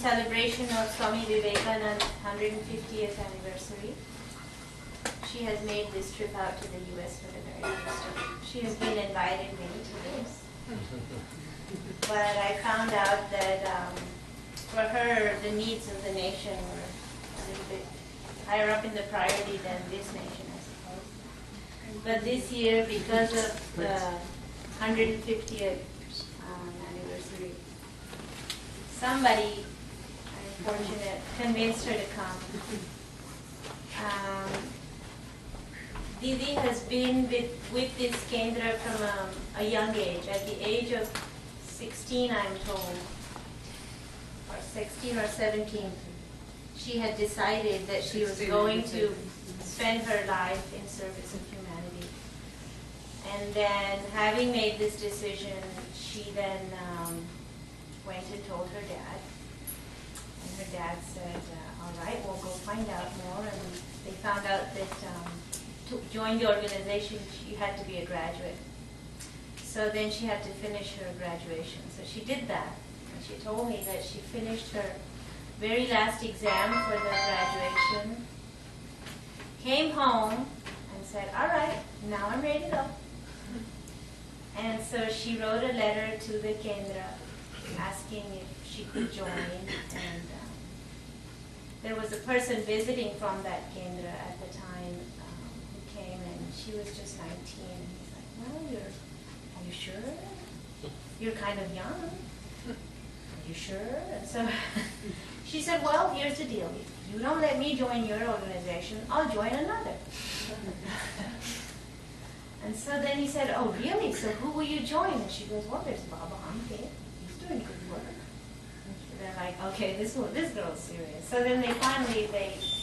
celebration of Swami Vivekananda's 150th anniversary. She has made this trip out to the US for the very first time. She has been invited many times. But I found out that for her, the needs of the nation were a little bit higher up in the priority than this nation, I suppose. But this year, because of the 150th anniversary, somebody, I'm fortunate, convinced her to come. Didi has been with this Kendra from a young age. At the age of 16, I'm told, or 16 or 17, she had decided that she was going to spend her life in service of humanity. And then, having made this decision, she then went and told her dad. And her dad said, all right, we'll go find out more. And they found out that to join the organization, she had to be a graduate. So then she had to finish her graduation. So she did that. And she told me that she finished her very last exam for the graduation, came home and said, all right, now I'm ready to go. And so she wrote a letter to the Kendra asking if she could join. And there was a person visiting from that Kendra at the time who came, and she was just 19. And he's like, well, are you sure? You're kind of young. Are you sure? And so she said, well, here's the deal. If you don't let me join your organization, I'll join another. And so then he said, oh, really? So who will you join? And she goes, well, there's Baba Amke. He's doing good work. And they're like, okay, this girl's serious. So then they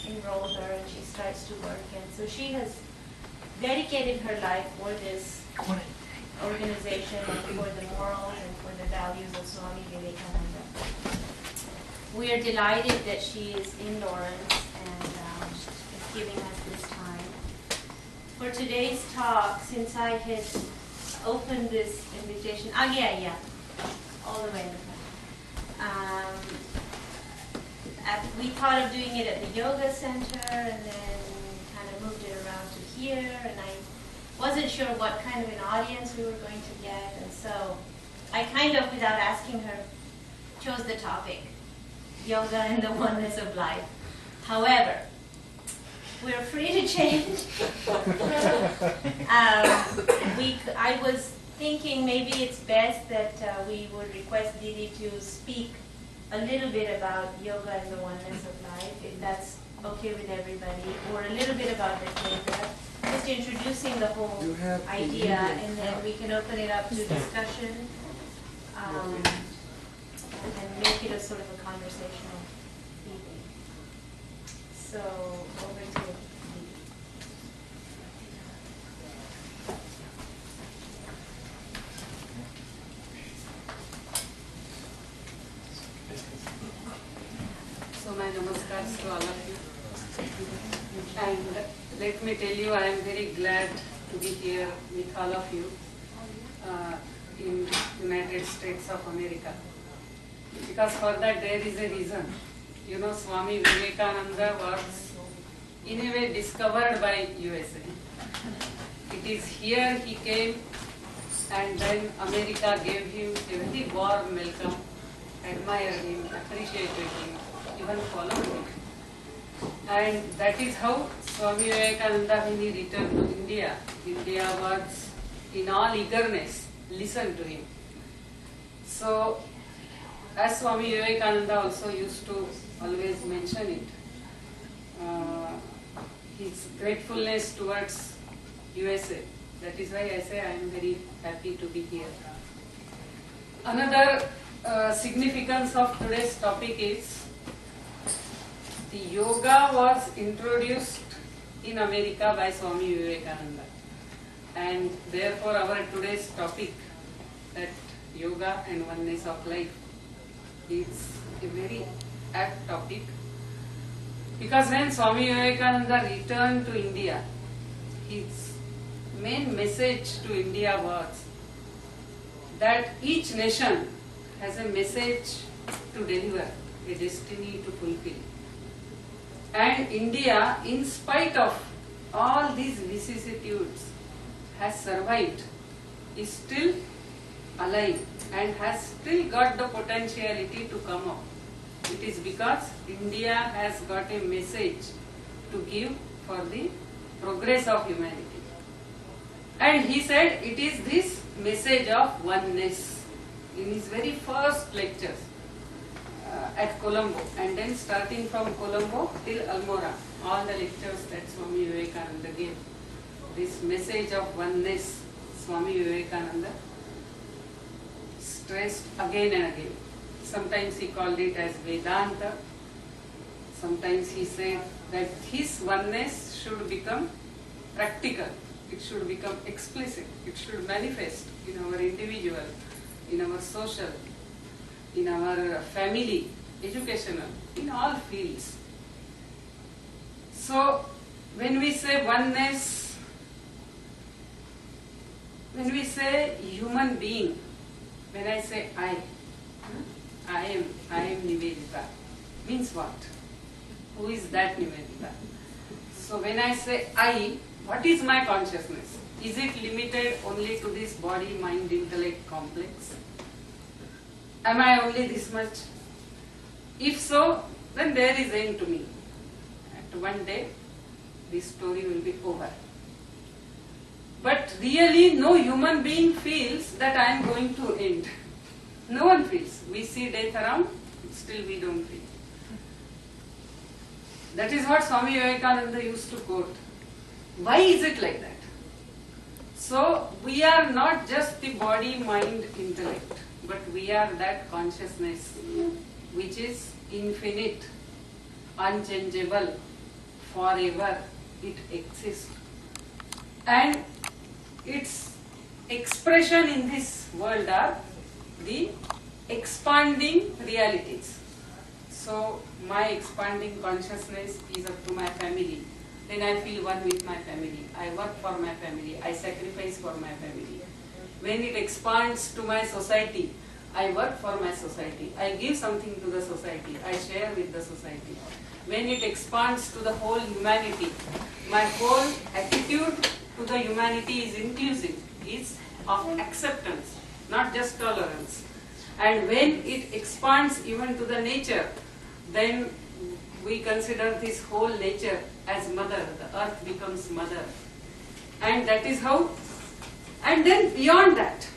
enroll her, and she starts to work. And so she has dedicated her life for this organization and for the morals and for the values of Swami Vivekananda. We are delighted that she is in Lawrence and is giving us this time. For today's talk, since I had opened this invitation, all the way in the front. We thought of doing it at the yoga center and then kind of moved it around to here, and I wasn't sure what kind of an audience we were going to get, and so I kind of, without asking her, chose the topic, yoga and the oneness of life. However, we're free to change. I was thinking maybe it's best that we would request Didi to speak a little bit about yoga and the oneness of life, if that's okay with everybody, or a little bit about the Kendra, just introducing the whole idea, and then we can open it up to discussion and make it a sort of a conversational evening. So, over to you. So my namaskars to all of you. And let me tell you, I am very glad to be here with all of you in United States of America. Because for that there is a reason. You know, Swami Vivekananda was in a way discovered by USA. It is here he came, and then America gave him a very warm welcome, admired him, appreciated him, even followed him. And that is how Swami Vivekananda, when he returned to India, India was in all eagerness, listened to him. So, as Swami Vivekananda also used to always mention it, his gratefulness towards USA. That is why I say I am very happy to be here. Another significance of today's topic is the yoga was introduced in America by Swami Vivekananda, and therefore our today's topic, that yoga and oneness of life, is a very apt topic, because when Swami Vivekananda returned to India, his main message to India was that each nation has a message to deliver, a destiny to fulfill. And India, in spite of all these vicissitudes, has survived, is still alive, and has still got the potentiality to come up. It is because India has got a message to give for the progress of humanity. And he said it is this message of oneness in his very first lectures at Colombo, and then starting from Colombo till Almora, all the lectures that Swami Vivekananda gave. This message of oneness, Swami Vivekananda stressed again and again. Sometimes he called it as Vedanta. Sometimes he said that his oneness should become practical. It should become explicit. It should manifest in our individual, in our social, in our family, educational, in all fields. So, when we say oneness, when we say human being, when I say I am Nivedita, means what? Who is that Nivedita? So when I say I, what is my consciousness? Is it limited only to this body, mind, intellect complex? Am I only this much? If so, then there is end to me. At one day, this story will be over. But really, no human being feels that I am going to end. No one feels. We see death around, still we don't feel. That is what Swami Vivekananda used to quote. Why is it like that? So, we are not just the body, mind, intellect, but we are that consciousness which is infinite, unchangeable, forever. It exists. And its expression in this world are the expanding realities. So, my expanding consciousness is up to my family. Then I feel one with my family. I work for my family. I sacrifice for my family. When it expands to my society, I work for my society. I give something to the society. I share with the society. When it expands to the whole humanity, my whole attitude to the humanity is inclusive, is of acceptance, not just tolerance. And when it expands even to the nature, then we consider this whole nature as mother. The earth becomes mother. And that is how. And then beyond that,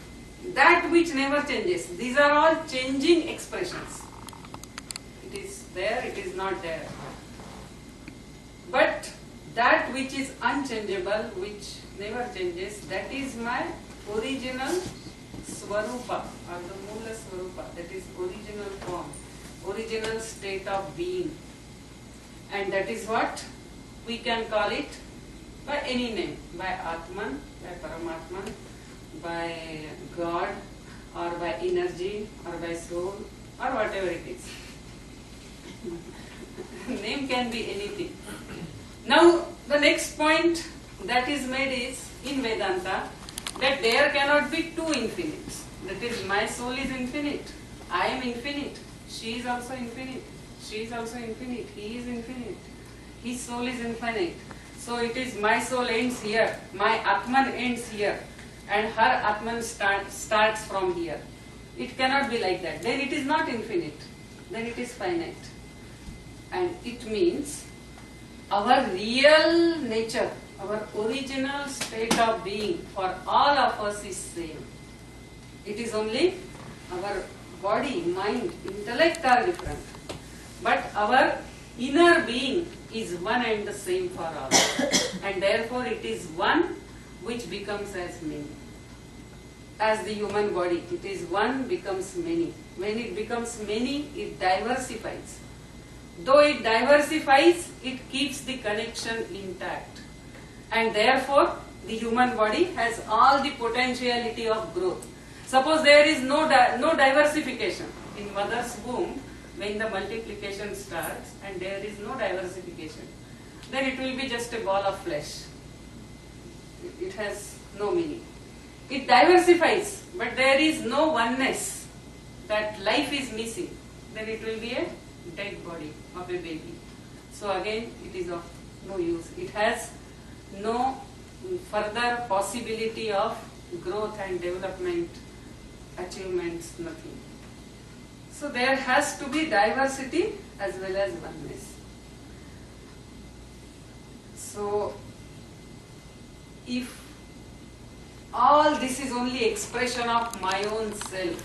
that which never changes. These are all changing expressions. It is there, it is not there. But that which is unchangeable, which never changes, that is my original Swarupa, or the Mula Swarupa, that is original form, original state of being. And that is what we can call it by any name, by Atman, by Paramatman, by God, or by energy, or by soul, or whatever it is. Name can be anything. Now, the next point that is made is, in Vedanta, that there cannot be two infinites. That is, my soul is infinite, I am infinite, she is also infinite, she is also infinite, he is infinite, his soul is infinite. So it is my soul ends here, my Atman ends here, and her Atman starts from here. It cannot be like that. Then it is not infinite, then it is finite. And it means our real nature, our original state of being for all of us is same. It is only our body, mind, intellect are different. But our inner being is one and the same for all. And therefore it is one which becomes as many. As the human body, it is one becomes many. When it becomes many, it diversifies. Though it diversifies, it keeps the connection intact. And therefore, the human body has all the potentiality of growth. Suppose there is no diversification. In mother's womb, when the multiplication starts and there is no diversification, then it will be just a ball of flesh. It has no meaning. It diversifies, but there is no oneness, that life is missing. Then it will be a dead body of a baby. So again, it is of no use. It has no further possibility of growth and development, achievements, nothing. So there has to be diversity as well as oneness. So if all this is only expression of my own self,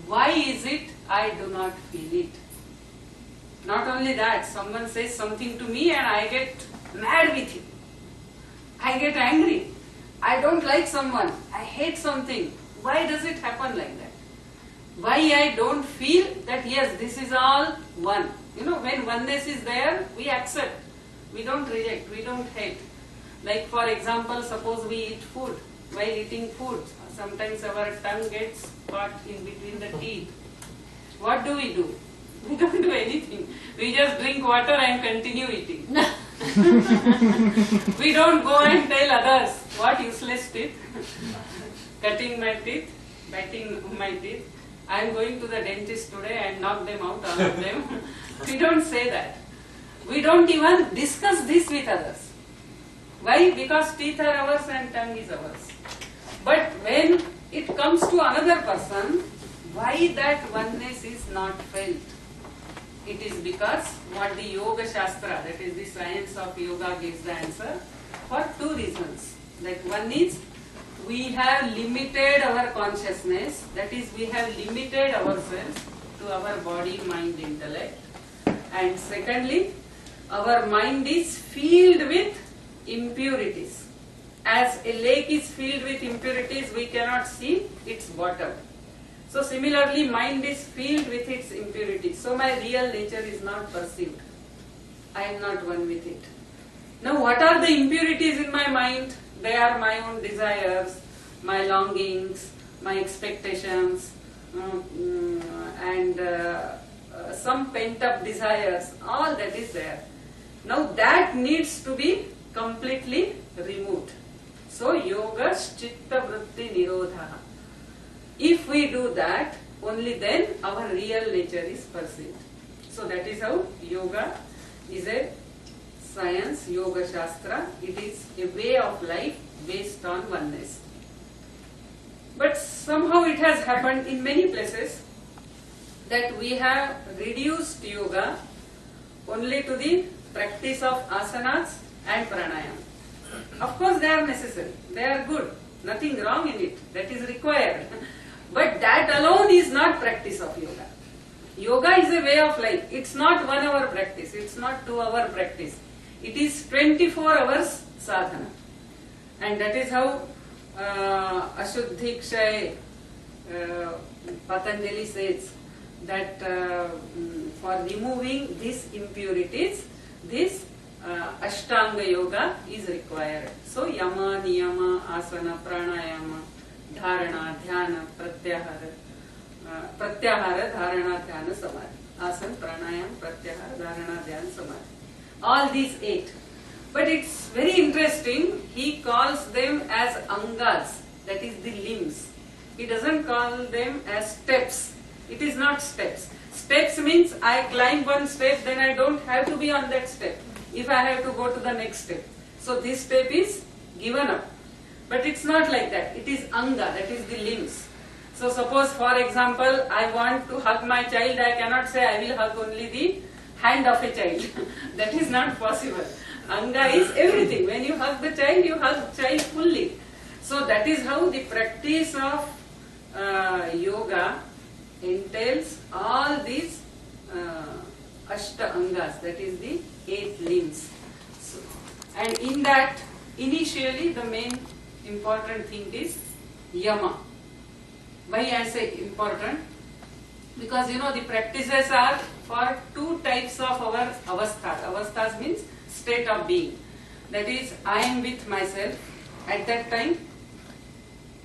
why is it I do not feel it? Not only that, someone says something to me and I get mad with it. I get angry. I don't like someone. I hate something. Why does it happen like that? Why I don't feel that yes, this is all one? You know, when oneness is there, we accept. We don't reject. We don't hate. Like for example, suppose we eat food. While eating food, sometimes our tongue gets caught in between the teeth. What do? We don't do anything. We just drink water and continue eating. We don't go and tell others, what useless teeth, cutting my teeth, biting my teeth. I am going to the dentist today and knock them out, all of them. We don't say that. We don't even discuss this with others. Why? Because teeth are ours and tongue is ours. But when it comes to another person, why that oneness is not felt? It is because what the Yoga Shastra, that is the science of yoga, gives the answer for two reasons. Like one is, we have limited our consciousness, that is, we have limited ourselves to our body, mind, intellect. And secondly, our mind is filled with impurities. As a lake is filled with impurities, we cannot see its bottom. So similarly, mind is filled with its impurities. So my real nature is not perceived. I am not one with it. Now what are the impurities in my mind? They are my own desires, my longings, my expectations, and some pent-up desires. All that is there. Now that needs to be completely removed. So yoga chitta vritti nirodha. If we do that, only then our real nature is perceived. So that is how yoga is a science, yoga shastra. It is a way of life based on oneness. But somehow it has happened in many places that we have reduced yoga only to the practice of asanas and pranayama. Of course they are necessary, they are good, nothing wrong in it, that is required. But that alone is not practice of yoga. Yoga is a way of life. It's not 1 hour practice, it's not 2 hour practice. It is 24 hours sadhana. And that is how Ashuddhikshay Patanjali says that for removing these impurities, this Ashtanga yoga is required. So yama, niyama, asana, pranayama, dharana, dhyana, pratyahara, dharana, dhyana, samadhi. Asana, pranayama, pratyahara, dharana, dhyana, samadhi. All these 8. But it's very interesting, he calls them as angas, that is the limbs. He doesn't call them as steps. It is not steps. Steps means I climb one step, then I don't have to be on that step if I have to go to the next step. So this step is given up. But it's not like that. It is anga, that is the limbs. So suppose for example, I want to hug my child, I cannot say I will hug only the hand of a child. That is not possible. Anga is everything. When you hug the child, you hug child fully. So that is how the practice of yoga entails all these ashta angas, that is the 8 limbs. So, and in that, initially the main important thing is yama. Why I say important? Because you know the practices are for 2 types of our avasthas. Avasthas means state of being. That is, I am with myself. At that time,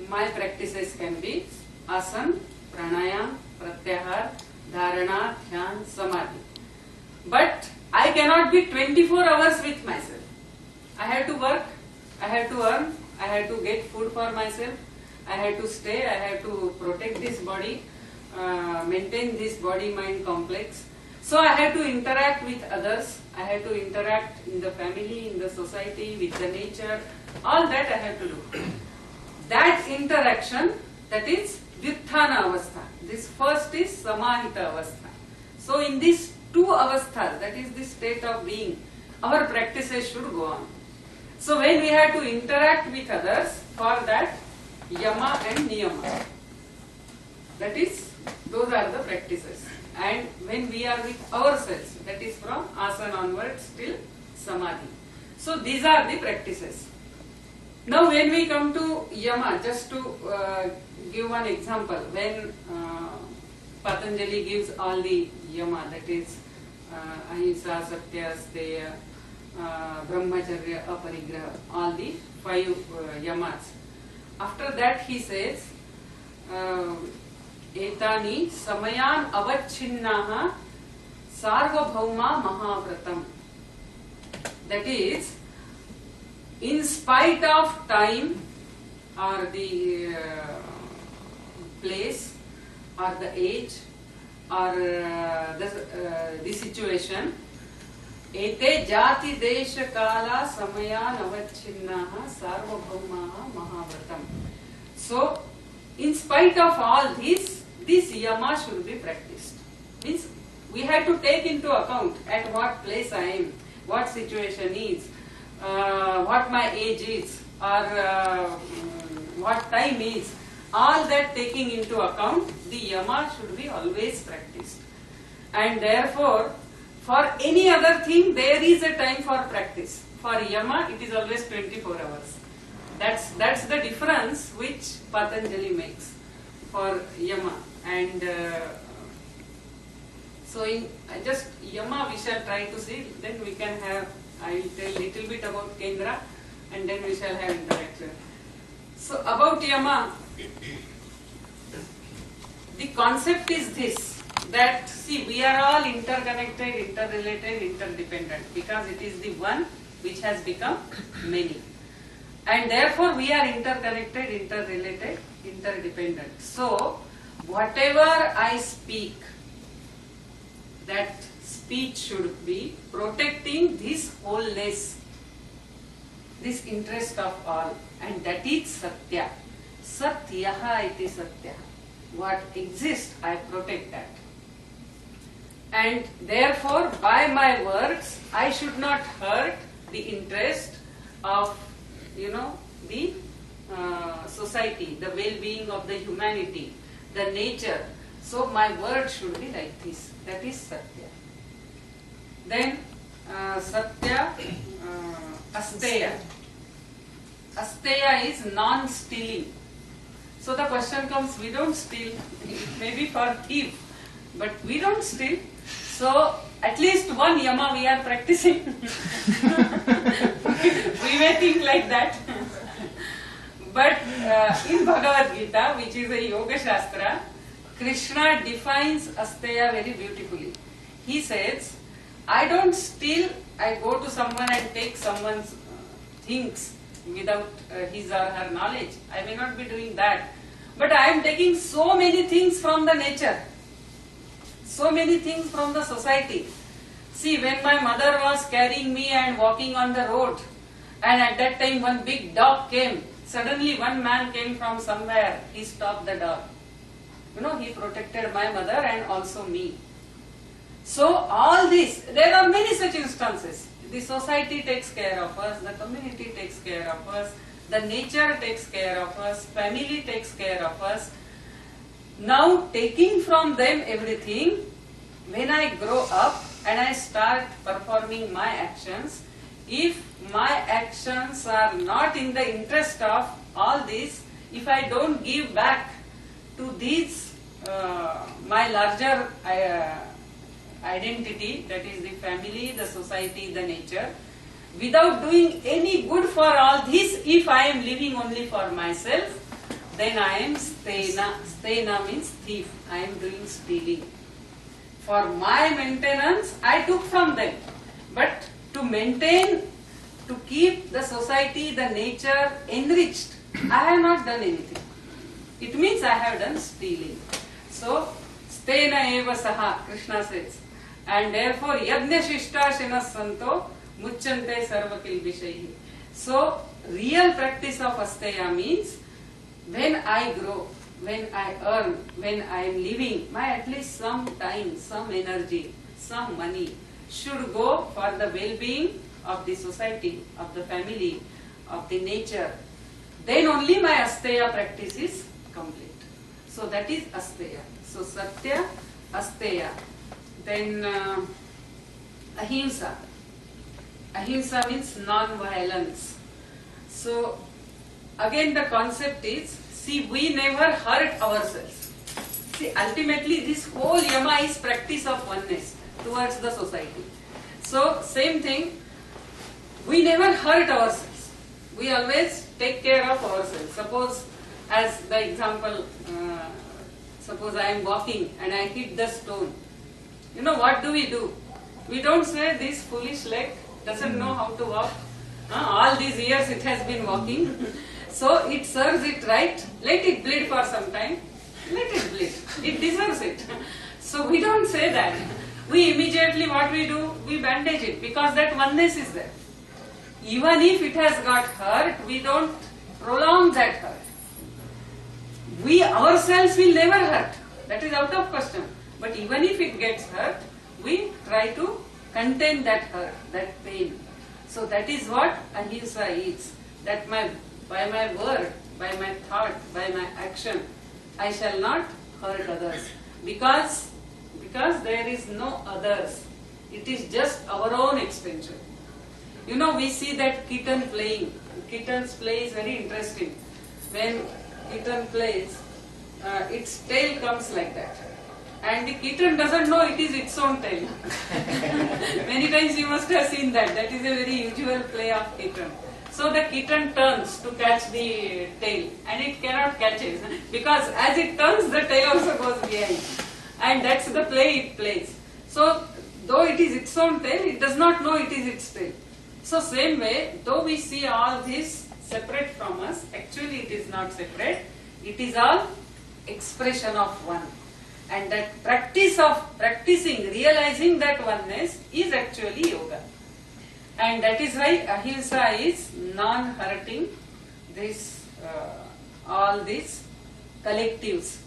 my practices can be asana, pranayama, pratyahara, dharana, dhyana, samadhi. But I cannot be 24 hours with myself. I have to work, I have to earn, I have to get food for myself, I have to stay, I have to protect this body, maintain this body-mind complex. So I had to interact with others, I had to interact in the family, in the society, with the nature, all that I have to do. That interaction, that is Vyuthana avastha. This first is Samahita avastha. So in these two avasthas, that is the state of being, our practices should go on. So when we have to interact with others, for that Yama and Niyama. That is, those are the practices. And when we are with ourselves, that is from asana onwards till samadhi. So these are the practices. Now when we come to Yama, just to give one example, when Patanjali gives all the Yama, that is Ahimsa, Satya, Steya, Brahmacharya, Aparigraha, all the 5 Yamas. After that he says, Etani samayan avachinnaha sarvabhauma mahavratam. That is, in spite of time or the place or the age or the situation, ete jati desha kala samayan avachinnaha sarvabhaumaha mahavratam. So, in spite of all this Yama should be practiced. Means we have to take into account at what place I am, what situation is, what my age is, or what time is. All that taking into account, the Yama should be always practiced. And therefore, for any other thing, there is a time for practice. For Yama, it is always 24 hours. That's the difference which Patanjali makes for Yama. And so in just Yama we shall try to see, then we can have, I will tell little bit about Kendra and then we shall have interaction. So about Yama, the concept is this, that see, we are all interconnected, interrelated, interdependent, because it is the one which has become many. And therefore we are interconnected, interrelated, interdependent. So whatever I speak, that speech should be protecting this wholeness, this interest of all, and that is Satya. Satyaha iti Satya. What exists, I protect that. And therefore, by my words, I should not hurt the interest of, the society, the well-being of the humanity, the nature. So my word should be like this. That is Satya. Then Satya, Asteya. Asteya is non-stealing. So the question comes, we don't steal. It may be for thief, but we don't steal. So at least one Yama we are practicing. We may think like that. But in Bhagavad Gita, which is a Yoga Shastra, Krishna defines Asteya very beautifully. He says, I don't steal, I go to someone and take someone's things without his or her knowledge. I may not be doing that. But I am taking so many things from the nature, so many things from the society. See, when my mother was carrying me and walking on the road, and at that time one big dog came, suddenly one man came from somewhere, he stopped the dog. He protected my mother and also me. So all this, there are many such instances. The society takes care of us, the community takes care of us, the nature takes care of us, family takes care of us. Now taking from them everything, when I grow up and I start performing my actions, if my actions are not in the interest of all this, if I don't give back to these, my larger identity, that is the family, the society, the nature, without doing any good for all this, if I am living only for myself, then I am stena. Stena means thief. I am doing stealing. For my maintenance, I took from them. But to maintain, to keep the society, the nature enriched, I have not done anything. It means I have done stealing. So, stena eva saha, Krishna says. And therefore, yajna shishtashinas santo muchante sarvakil vishayi. So, real practice of asteya means when I grow, when I earn, when I am living, my at least some time, some energy, some money should go for the well-being of the society, of the family, of the nature. Then only my asteya practice is complete. So that is asteya. So satya, asteya. Then ahimsa. Ahimsa means non-violence. So again the concept is, see, we never hurt ourselves. See, ultimately this whole yama is practice of oneness towards the society. So same thing, we never hurt ourselves. We always take care of ourselves. Suppose, as the example, suppose I am walking and I hit the stone. You know what do? We don't say this foolish leg doesn't know how to walk. All these years it has been walking. So it serves it right. Let it bleed for some time. Let it bleed. It deserves it. So we don't say that. We immediately what we do? We bandage it because that oneness is there. Even if it has got hurt, we don't prolong that hurt. We ourselves will never hurt. That is out of question. But even if it gets hurt, we try to contain that hurt, that pain. So that is what ahimsa is. That by my word, by my thought, by my action, I shall not hurt others. Because there is no others. It is just our own extension. You know, we see that kitten playing. Kitten's play is very interesting. When kitten plays, its tail comes like that. And the kitten doesn't know it is its own tail. Many times you must have seen that. That is a very usual play of kitten. So the kitten turns to catch the tail and it cannot catch it because as it turns the tail also goes behind. And that's the play it plays. So though it is its own tail, it does not know it is its tail. So same way, though we see all this separate from us, actually it is not separate. It is all expression of one. And that practice of practicing, realizing that oneness is actually yoga. And that is why ahimsa is non-hurting. This, all these collectives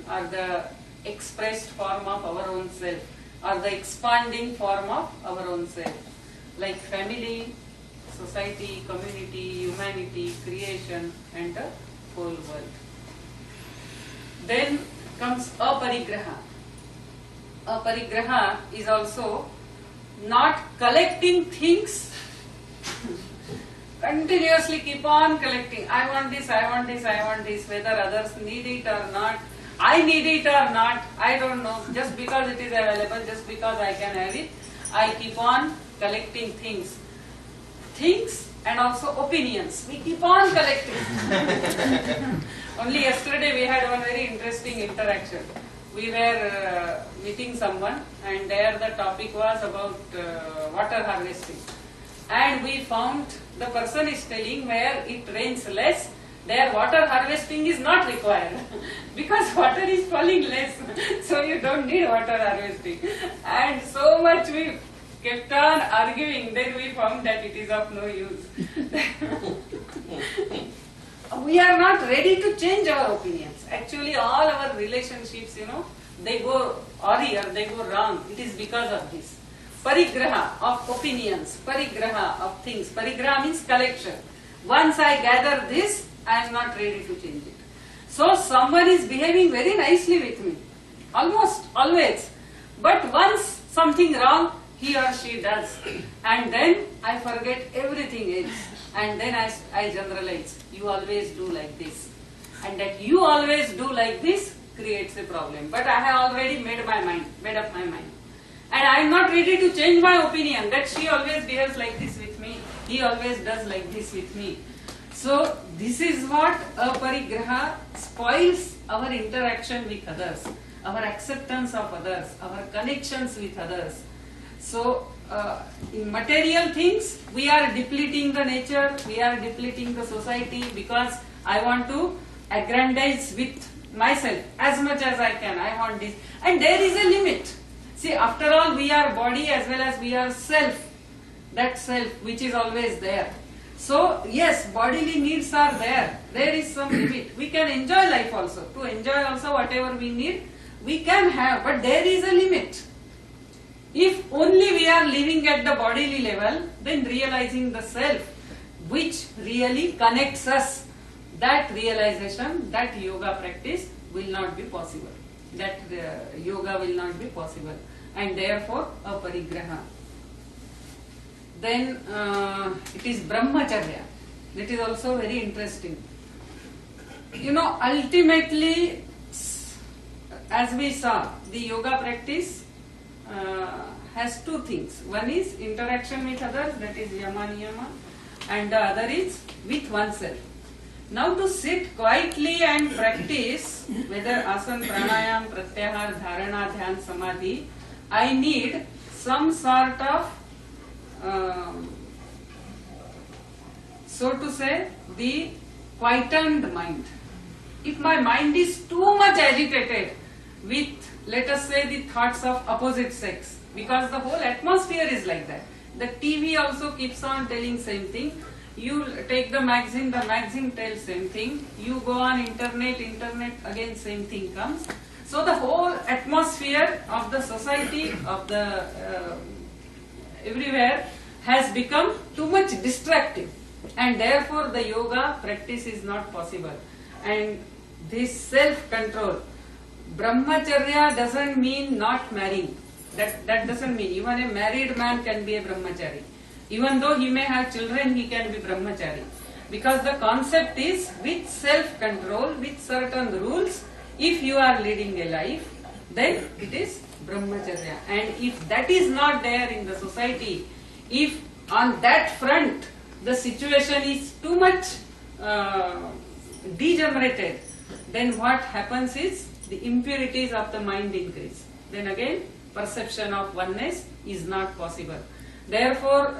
are the expressed form of our own self, or the expanding form of our own self. Like family, society, community, humanity, creation, and the whole world. Then comes aparigraha. Aparigraha is also not collecting things. Continuously keep on collecting. I want this, I want this, I want this, whether others need it or not. I need it or not, I don't know. Just because it is available, just because I can have it, I keep on collecting things. Things and also opinions. We keep on collecting. Only yesterday we had one very interesting interaction. We were meeting someone and there the topic was about water harvesting. And we found the person is telling where it rains less, there water harvesting is not required because water is falling less, so you don't need water harvesting. And so much we kept on arguing, then we found that it is of no use. We are not ready to change our opinions. Actually all our relationships, they go awry or they go wrong. It is because of this. Parigraha of opinions, parigraha of things. Parigraha means collection. Once I gather this, I am not ready to change it. So someone is behaving very nicely with me, almost always. But once something wrong, he or she does. And then I forget everything else. And then I generalize, you always do like this. And that you always do like this creates a problem. But I have already made up my mind. And I am not ready to change my opinion that she always behaves like this with me. He always does like this with me. So this is what aparigraha spoils our interaction with others, our acceptance of others, our connections with others. So in material things, we are depleting the nature, we are depleting the society because I want to aggrandize with myself as much as I can. I want this. And there is a limit. See, after all, we are body as well as we are self. That self which is always there. So, yes, bodily needs are there. There is some limit. We can enjoy life also. To enjoy also whatever we need, we can have, but there is a limit. If only we are living at the bodily level, then realizing the self, which really connects us, that realization, that yoga practice will not be possible. That yoga will not be possible. And therefore, aparigraha. Then it is brahmacharya. That is also very interesting. You know, ultimately, as we saw, the yoga practice has two things. One is interaction with others, that is yama niyama, and the other is with oneself. Now to sit quietly and practice, whether asana, pranayam, pratyahar, dharana, dhyan, samadhi, I need some sort of so to say, the quietened mind. If my mind is too much agitated with, let us say, the thoughts of opposite sex, because the whole atmosphere is like that. The TV also keeps on telling same thing. You take the magazine tells same thing. You go on internet again same thing comes. So the whole atmosphere of the society, of the everywhere, has become too much distractive, and therefore the yoga practice is not possible. And this self-control, brahmacharya doesn't mean not marrying. That doesn't mean even a married man can be a brahmachari. Even though he may have children, he can be brahmachari. Because the concept is with self-control, with certain rules, if you are leading a life, then it is brahmacharya. And if that is not there in the society, if on that front the situation is too much degenerated, then what happens is the impurities of the mind increase. Then again, perception of oneness is not possible. Therefore,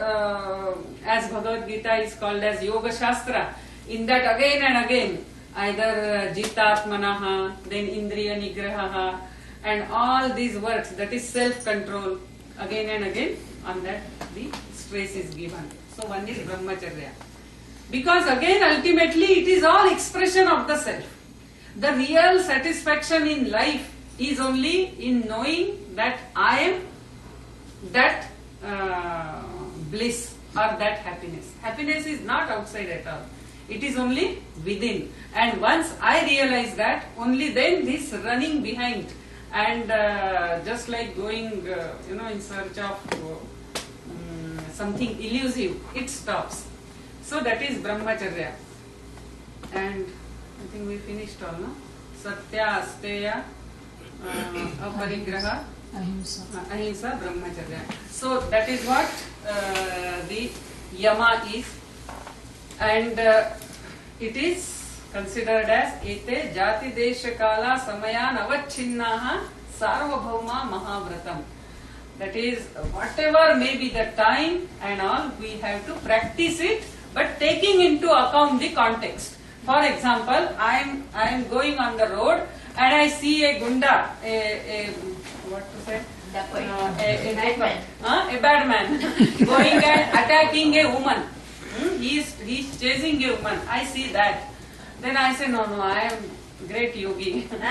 as Bhagavad Gita is called as Yoga Shastra, in that again and again, either Geeta Tiwari, then Indriya Nigraha, and all these works, that is self-control, again and again, on that the stress is given. So one is brahmacharya. Because again, ultimately, it is all expression of the self. The real satisfaction in life is only in knowing that I am that bliss or that happiness. Happiness is not outside at all. It is only within. And once I realize that, only then this running behind and just like going, in search of something elusive, it stops. So that is brahmacharya. And I think we finished all, no? Satya, asteya, aparigraha, ahimsa, brahmacharya. So that is what the yama is. And it is considered as ete jati desha kala samayan avachinnaha sarvabhauma mahavratam. That is, whatever may be the time and all, we have to practice it, but taking into account the context. For example, I am going on the road and I see a gunda, what to say? A bad man going and attacking a woman. He is chasing a woman. I see that. Then I say, no, I am great yogi and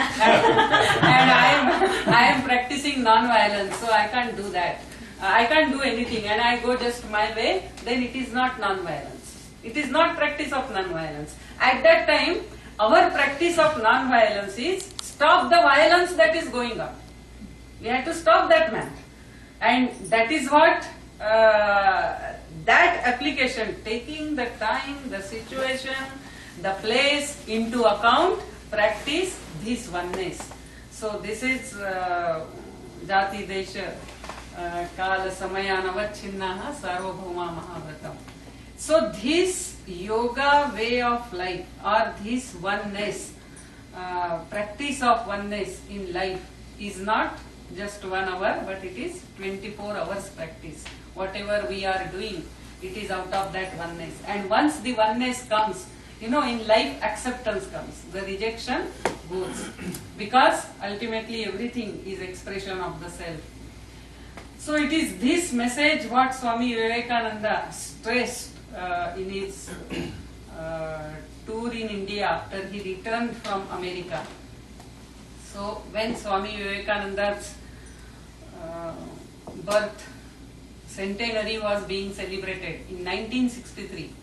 I am practicing non-violence, so I can't do that. I can't do anything and I go just my way, then it is not non-violence. It is not practice of non-violence. At that time, our practice of non-violence is stop the violence that is going on. We have to stop that man. And that is what that application, taking the time, the situation, the place into account, practice this oneness. So this is jati desha kala samayanavachinnaha sarvabhauma mahavratam. So this yoga way of life or this oneness, practice of oneness in life is not just 1 hour, but it is 24 hours practice. Whatever we are doing, it is out of that oneness. And once the oneness comes, in life acceptance comes. The rejection goes. Because ultimately everything is expression of the self. So it is this message what Swami Vivekananda stressed in his tour in India after he returned from America. So when Swami Vivekananda's birth centenary was being celebrated in 1963,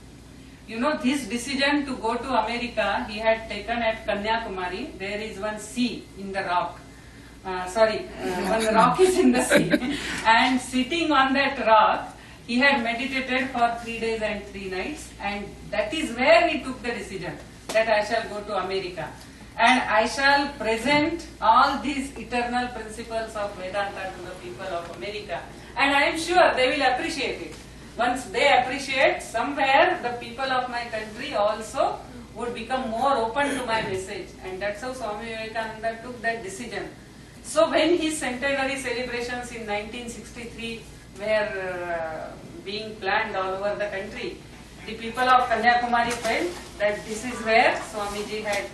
you know, this decision to go to America he had taken at Kanyakumari. There is one sea in the rock. One rock is in the sea. And sitting on that rock, he had meditated for 3 days and 3 nights. And that is where he took the decision that I shall go to America. And I shall present all these eternal principles of Vedanta to the people of America. And I am sure they will appreciate it. Once they appreciate, somewhere the people of my country also would become more open to my message. And that's how Swami Vivekananda took that decision. So when his centenary celebrations in 1963 were being planned all over the country, the people of Kanyakumari felt that this is where Swamiji had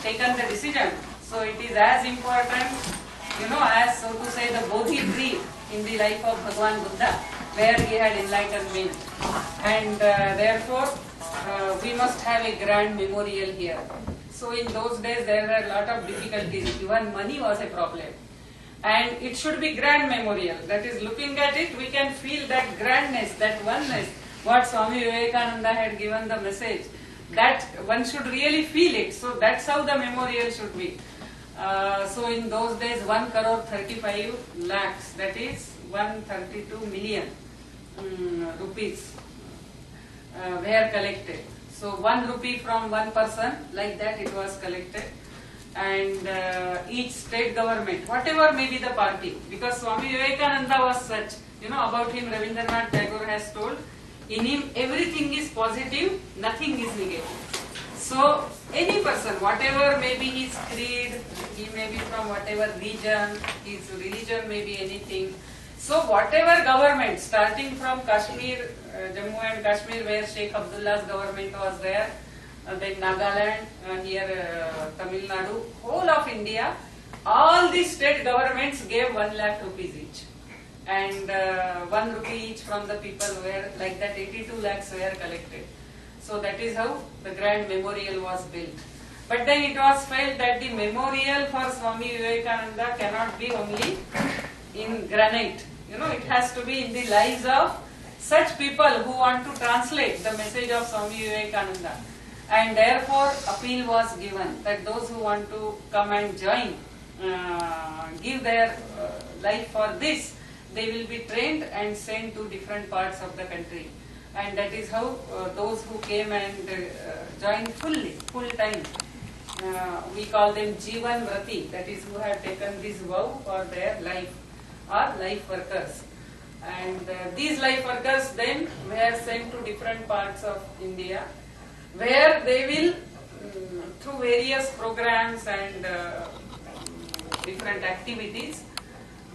taken the decision. So it is as important, you know, as so to say the Bodhi tree in the life of Bhagwan Buddha, where he had enlightenment. And therefore, we must have a grand memorial here. So in those days there were a lot of difficulties. Even money was a problem. And it should be grand memorial. That is, looking at it, we can feel that grandness, that oneness, what Swami Vivekananda had given the message. That one should really feel it. So that's how the memorial should be. So in those days 1 crore 35 lakhs, that is 132 million rupees were collected. So 1 rupee from one person, like that it was collected. And each state government, whatever may be the party, because Swami Vivekananda was such, you know, about him Rabindranath Tagore has told, in him everything is positive, nothing is negative. So any person, whatever may be his creed, he may be from whatever region, his religion may be anything. So whatever government, starting from Kashmir, Jammu and Kashmir, where Sheikh Abdullah's government was there, then Nagaland, here Tamil Nadu, whole of India, all the state governments gave 1 lakh rupees each. And 1 rupee each from the people, where like that 82 lakhs were collected. So that is how the grand memorial was built. But then it was felt that the memorial for Swami Vivekananda cannot be only in granite. You know, it has to be in the lives of such people who want to translate the message of Swami Vivekananda. And therefore appeal was given that those who want to come and join, give their life for this, they will be trained and sent to different parts of the country. And that is how those who came and joined fully, full time, we call them Jivan Vrati, that is, who have taken this vow for their life, or life workers. And these life workers then were sent to different parts of India, where they will, through various programs and different activities,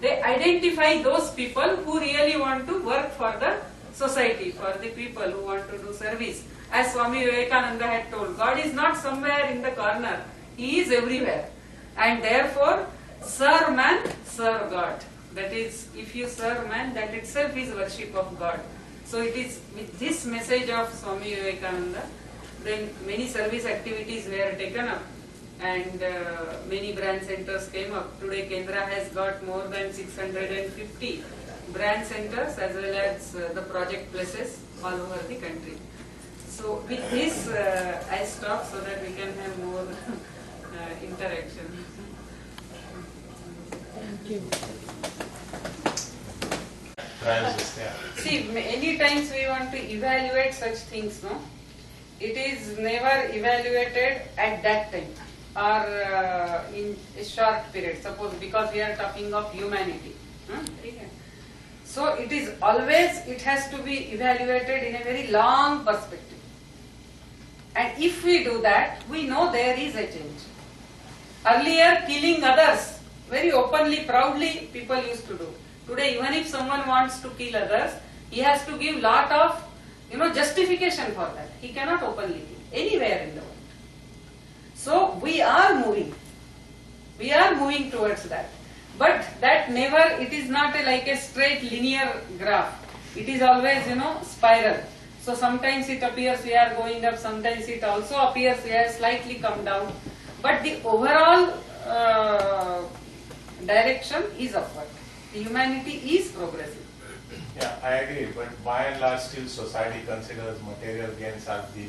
they identify those people who really want to work for the society, for the people who want to do service. As Swami Vivekananda had told, God is not somewhere in the corner, He is everywhere. And therefore, serve man, serve God. That is, if you serve man, that itself is worship of God. So it is with this message of Swami Vivekananda, then many service activities were taken up. And many branch centers came up. Today Kendra has got more than 650 branch centers as well as the project places all over the country. So with this I stop so that we can have more interaction. Thank you. See, many times we want to evaluate such things, no? It is never evaluated at that time or in a short period, suppose, because we are talking of humanity. So it is always, it has to be evaluated in a very long perspective. And if we do that, we know there is a change. Earlier, killing others, very openly, proudly, people used to do. Today, even if someone wants to kill others, he has to give lot of, justification for that. He cannot openly kill anywhere in the world. So we are moving towards that. But that never, it is not like a straight linear graph. It is always, spiral. So sometimes it appears we are going up, sometimes it also appears we have slightly come down. But the overall direction is upward. The humanity is progressive. Yeah, I agree. But by and large, still society considers material gains as the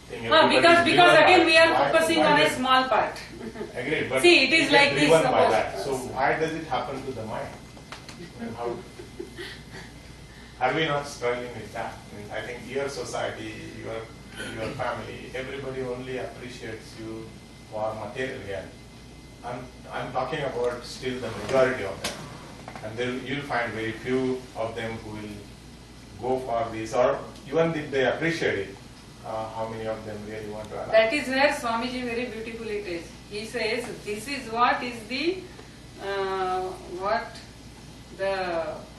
thing. Because again we are Why- focusing why on a does- small part. Agreed, but See, it is we get like this, driven by suppose- that. So why does it happen to the mind? And how? Are we not struggling with that? I think your society, your family, everybody only appreciates you for material gain. I'm talking about still the majority of them, and you'll find very few of them who will go for this, or even if they appreciate it, how many of them really want to adapt? That is where Swamiji very beautifully it is. He says this is what is the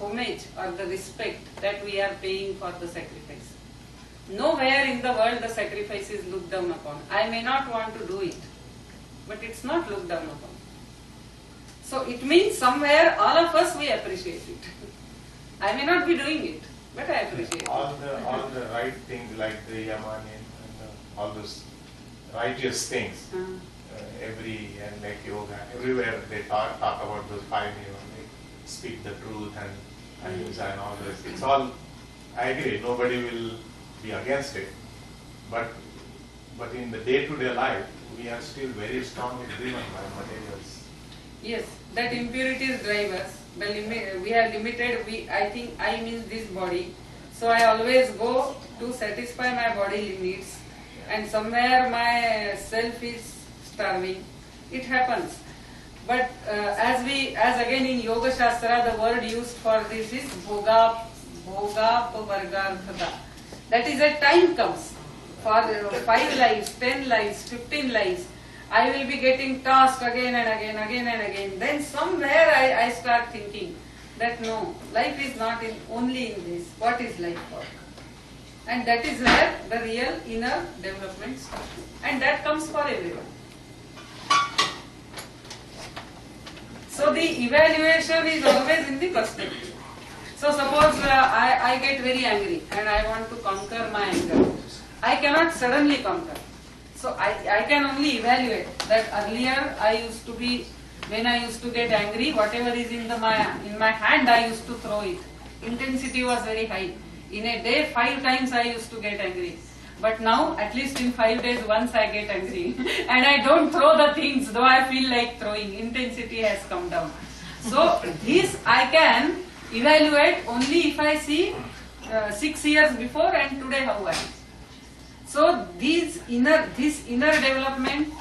homage or the respect that we are paying for the sacrifice. Nowhere in the world the sacrifice is looked down upon. I may not want to do it, but it's not looked down upon. So it means somewhere all of us we appreciate it. I may not be doing it, but I appreciate it. All the right things like the Yamani and all those righteous things, and like yoga, everywhere they talk about those 5 niyams, like speak the truth and ahimsa and all this. It's all, I agree, nobody will be against it, but in the day-to-day life, we are still very strongly driven by materials. Yes, that impurities drive us. We are limited. I think I means this body. So I always go to satisfy my body limits, and somewhere my self is starving. It happens. But as again in Yoga Shastra, the word used for this is bhoga vargarthata. That is, a time comes for 5 lives, 10 lives, 15 lives. I will be getting tasked again and again. Then somewhere I start thinking that no, life is not only in this. What is life for? And that is where the real inner development starts. And that comes for everyone. So the evaluation is always in the perspective. So suppose I get very angry and I want to conquer my anger. I cannot suddenly conquer. So I can only evaluate that earlier when I used to get angry, whatever is in my hand I used to throw it. Intensity was very high. In a day 5 times I used to get angry. But now at least in 5 days once I get angry. And I don't throw the things though I feel like throwing. Intensity has come down. So this I can evaluate only if I see 6 years before and today how I am. So this inner development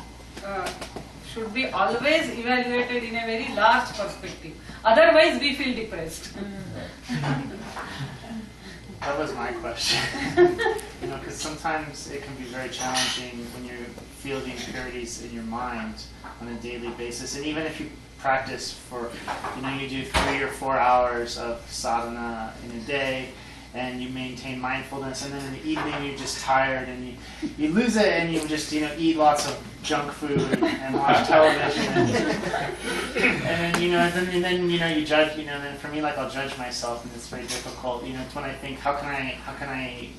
should be always evaluated in a very large perspective. Otherwise we feel depressed. That was my question. Because sometimes it can be very challenging when you feel the impurities in your mind on a daily basis. And even if you practice for, you do 3 or 4 hours of sadhana in a day, and you maintain mindfulness, and then in the evening you're just tired and you lose it, and you just eat lots of junk food and watch television, and then you judge, then for me, like, I'll judge myself, and it's very difficult. It's when I think, how can I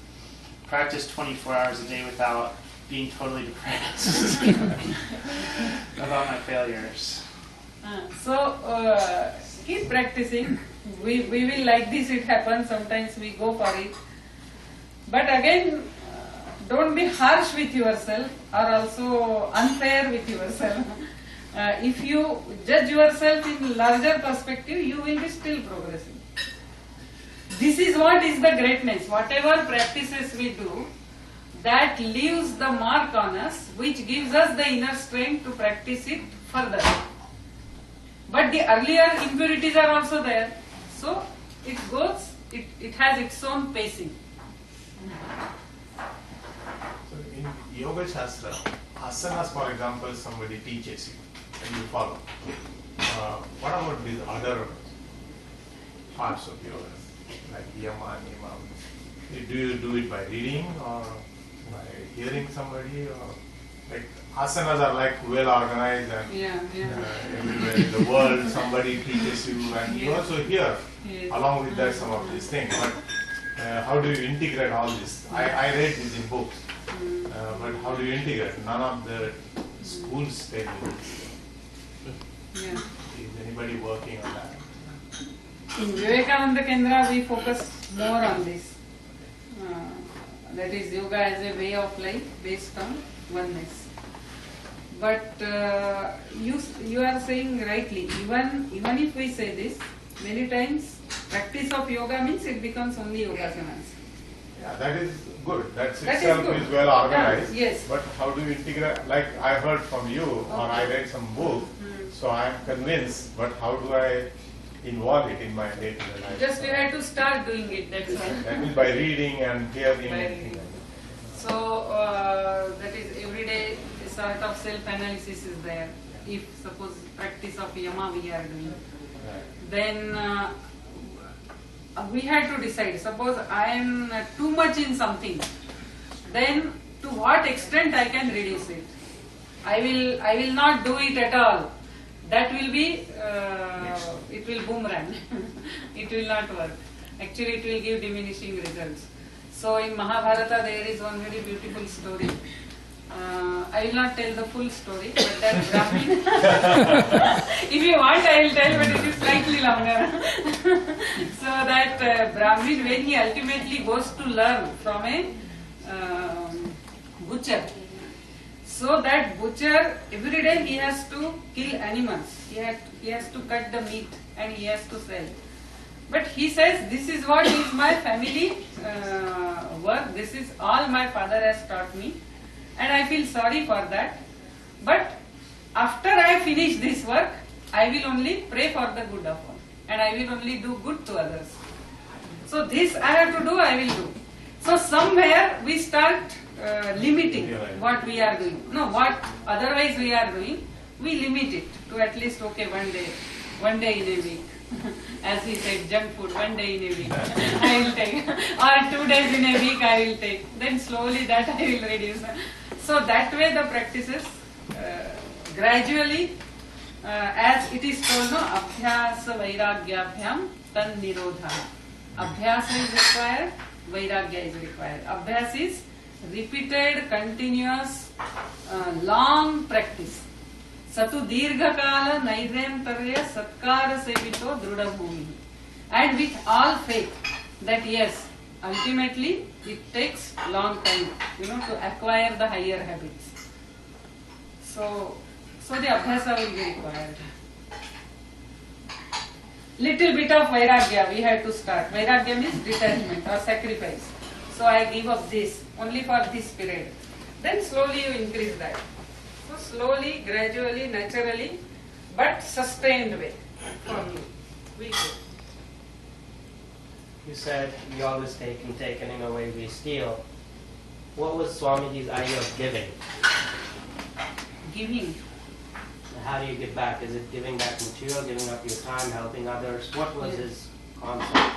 practice 24 hours a day without being totally depressed about my failures. So keep practicing. We will like this, it happens, sometimes we go for it. But again, don't be harsh with yourself or also unfair with yourself. If you judge yourself in larger perspective, you will be still progressing. This is what is the greatness. Whatever practices we do, that leaves the mark on us, which gives us the inner strength to practice it further. But the earlier impurities are also there. So it it has its own pacing. So in Yoga Shastra, asanas, for example, somebody teaches you and you follow. What about these other parts of yoga, like yama, niyama? Do you do it by reading or by hearing somebody? Or like asanas are like well organized and everywhere in the world somebody teaches you and you also hear along with that some of these things. But how do you integrate all this? I read this in books, but how do you integrate? None of the schools tell you this. Is anybody working on that? In Vivekananda Kendra, we focus more on this. That is yoga as a way of life based on oneness. But you are saying rightly, even if we say this, many times practice of yoga means it becomes only yogasanas. Yeah, that is good. That itself is well organized. Yes. But how do you integrate? Like I heard from you, or I read some book, so I am convinced. But how do I involve it in my day-to-day life? Just you have to start doing it. That's all. That means by reading and hearing. So that is every day a sort of self-analysis is there. If suppose practice of yama we are doing, then we have to decide. Suppose I am too much in something, then to what extent I can reduce it. I will not do it at all. That will be it will boomerang. It will not work. Actually, it will give diminishing results. So in Mahabharata there is one very beautiful story. I will not tell the full story, but that Brahmin. If you want, I will tell, but it is slightly longer. So that Brahmin, when he ultimately goes to learn from a butcher, so that butcher every day he has to kill animals. He has to cut the meat and he has to sell. But he says, this is what is my family work. This is all my father has taught me. And I feel sorry for that. But after I finish this work, I will only pray for the good of all. And I will only do good to others. So this I have to do, I will do. So somewhere we start limiting what we are doing. No, what otherwise we are doing, we limit it to at least, okay, one day in a week. As he said, junk food, one day in a week I will take. Or 2 days in a week I will take. Then slowly that I will reduce. So that way the practices gradually, as it is told, no, abhyasa vairagyabhyam tan nirodha. Abhyasa is required, vairagya is required. Abhyas is repeated, continuous, long practice. Satu dirghakala nairyantarya satkara sevito druda bhumi. And with all faith that yes, ultimately it takes long time, to acquire the higher habits. So the abhyasa will be required. Little bit of vairagya we have to start. Vairagya means detachment or sacrifice. So I give up this only for this period. Then slowly you increase that. So slowly, gradually, naturally, but sustained way from you. We go. You said we always take, and in a way we steal. What was Swamiji's idea of giving? Giving. How do you give back? Is it giving back material, giving up your time, helping others? What was his concept?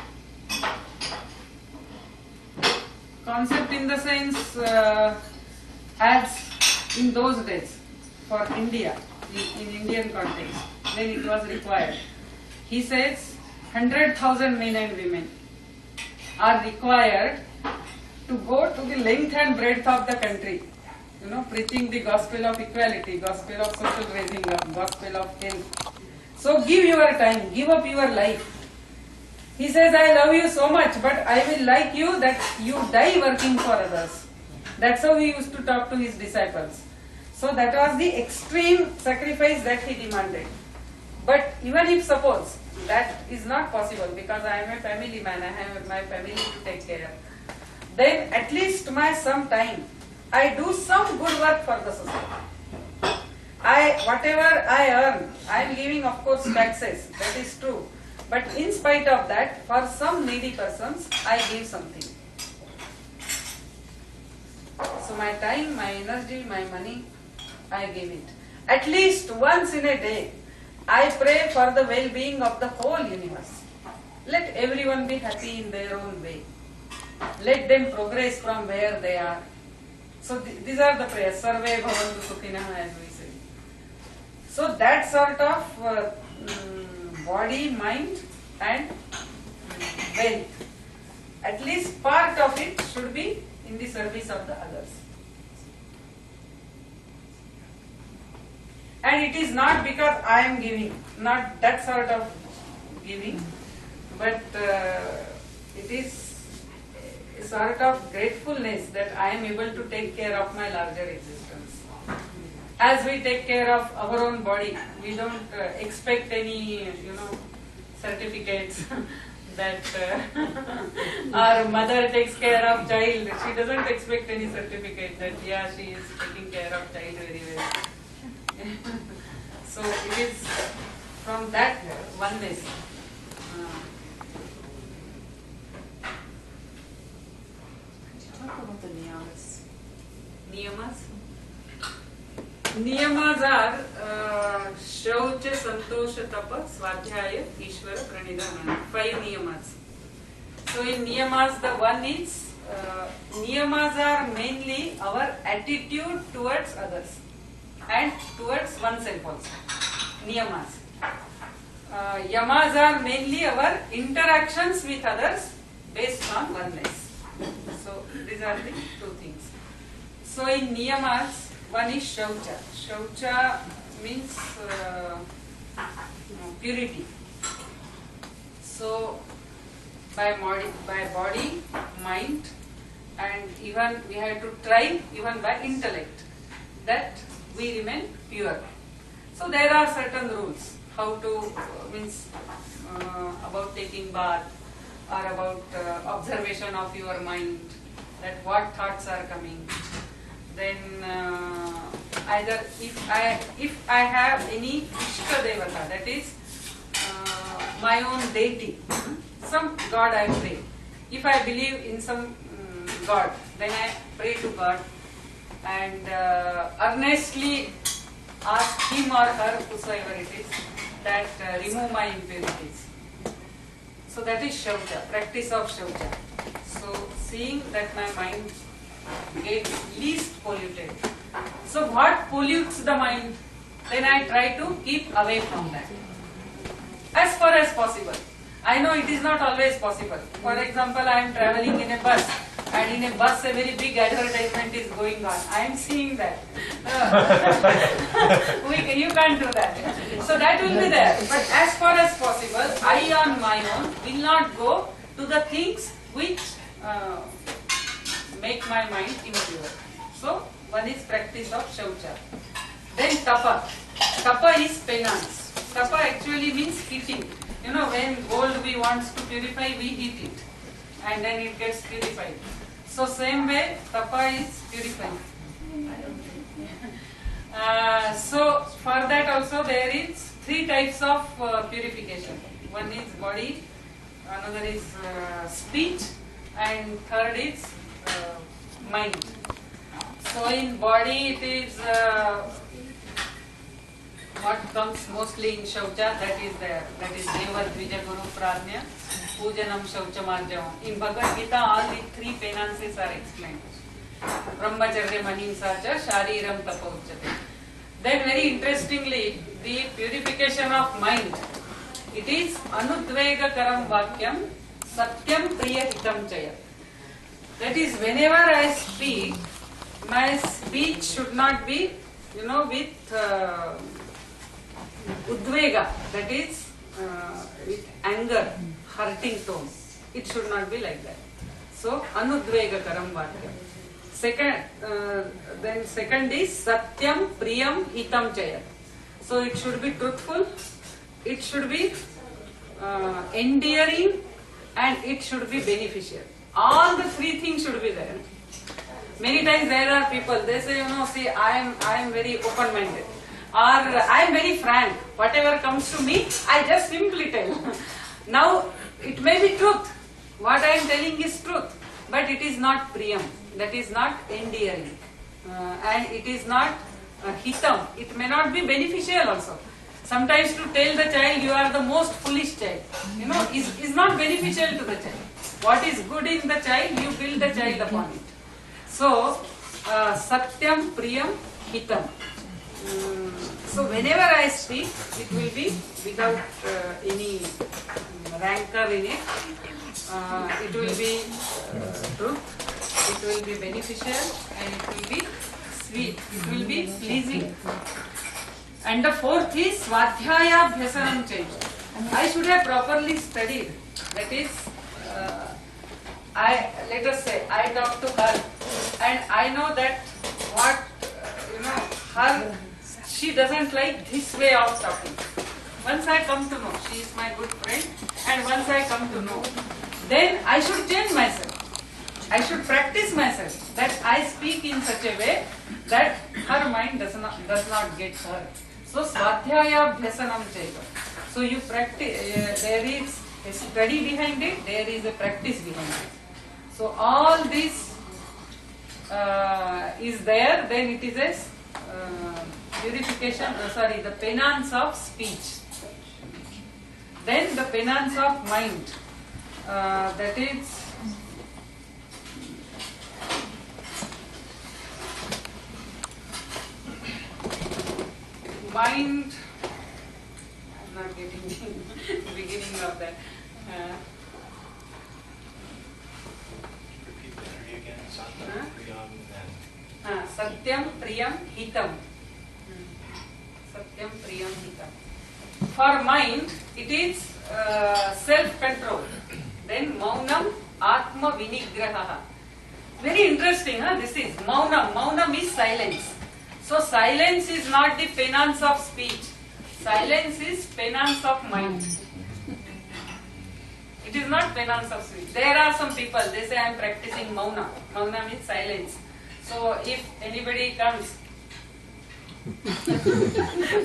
Concept in the sense, as in those days, for India, in Indian context, when it was required, he says 100,000 men and women are required to go to the length and breadth of the country, preaching the gospel of equality, gospel of social raising up, gospel of health. So give your time, give up your life. He says, I love you so much, but I will like you that you die working for others. That's how he used to talk to his disciples. So that was the extreme sacrifice that he demanded. But even if suppose that is not possible because I am a family man, I have my family to take care, then at least some time I do some good work for the society. Whatever I earn, I am giving of course taxes, that is true. But in spite of that, for some needy persons, I give something. So my time, my energy, my money, I give it. At least once in a day, I pray for the well-being of the whole universe. Let everyone be happy in their own way. Let them progress from where they are. So these are the prayers, Sarve Bhavantu Sukhinah, as we say. So that sort of body, mind and wealth, at least part of it should be in the service of the others. And it is not because I am giving, not that sort of giving, but it is a sort of gratefulness that I am able to take care of my larger existence. As we take care of our own body, we don't expect any, certificates that our mother takes care of child. She doesn't expect any certificate that she is taking care of child very well. So it is from that oneness. Talk about the niyamas. Niyamas are Shaucha, Santosha, Tapa, Swadhyaya, Ishvara, Pranidhana. 5 niyamas. So in niyamas, the one is niyamas are mainly our attitude towards others and towards oneself also. Niyamas. Yamas are mainly our interactions with others based on oneness. So these are the 2 things. So in niyamas, one is Shaucha. Shaucha means purity. So by body, mind, and even we have to try even by intellect that we remain pure. So there are certain rules how to means about taking bath or about observation of your mind, that what thoughts are coming. Then either if I have any Ishta Devata, that is my own deity, some God I pray. If I believe in some God, then I pray to God and earnestly ask him or her, whosoever it is, that remove my impurities. So that is Shaucha, practice of Shaucha. So seeing that my mind gets least polluted. So what pollutes the mind? Then I try to keep away from that as far as possible. I know it is not always possible. For example, I am traveling in a bus, and in a bus a very big advertisement is going on. I am seeing that. You can't do that. So that will be there. But as far as possible, I on my own will not go to the things which make my mind impure. So one is practice of Shaucha. Then Tapa. Tapa is penance. Tapa actually means heating. When gold we want to purify, we heat it and then it gets purified. So same way, Tapa is purifying. So for that also there is 3 types of purification. One is body, another is speech, and third is mind. So in body it is what comes mostly in Shaucha, that is there. That is Deva Dvija Guru Pradnya, Pujanam Shaucha Marjavam. In Bhagavad Gita, all the 3 penances are explained. Brahmacharya Mahimsa Cha Shariram Tapa Uchyate. Then very interestingly, the purification of mind, it is Anudvega Karam Vakyam Satyam Priya Hitam Chaya. That is, whenever I speak, my speech should not be, with udvega, that is with anger, hurting tone. It should not be like that. So, anudvega karam vakyam. Second is satyam priyam hitam chaya. So, it should be truthful, it should be endearing, and it should be beneficial. All the 3 things should be there. Many times there are people, they say, see, I am very open-minded. Or I am very frank. Whatever comes to me, I just simply tell. Now, it may be truth. What I am telling is truth. But it is not priyam. That is not endearing. And it is not hitam. It may not be beneficial also. Sometimes to tell the child you are the most foolish child, is not beneficial to the child. What is good in the child, you build the child upon it. So, Satyam, Priyam, Hitam. So whenever I speak, it will be without any rancor in it. It will be truth, it will be beneficial, and it will be sweet, it will be pleasing. And the fourth is Svadhyaya Bhyasanam Chaiva. I should have properly studied. That is, let us say, I talk to her, and I know that what, she doesn't like this way of talking. Once I come to know, she is my good friend, and once I come to know, then I should change myself. I should practice myself, that I speak in such a way that her mind does not get hurt. So Svadhyaya Bhyasanam Chaiva. So you practice, there is a study behind it, there is a practice behind it. So all this is there, then it is a purification, the penance of speech. Then the penance of mind, that is mind. I'm not getting the beginning of that. Repeat that again. Satyam, Priyam, Hitam. Satyam, Priyam, Hitam. For mind, it is self-control. Then Maunam, Atma Vinigraha. Very interesting, this is Maunam. Maunam is silence. So silence is not the penance of speech. Silence is penance of mind. It is not penance of speech. There are some people, they say I am practicing Mauna. Mauna means silence. So if anybody comes,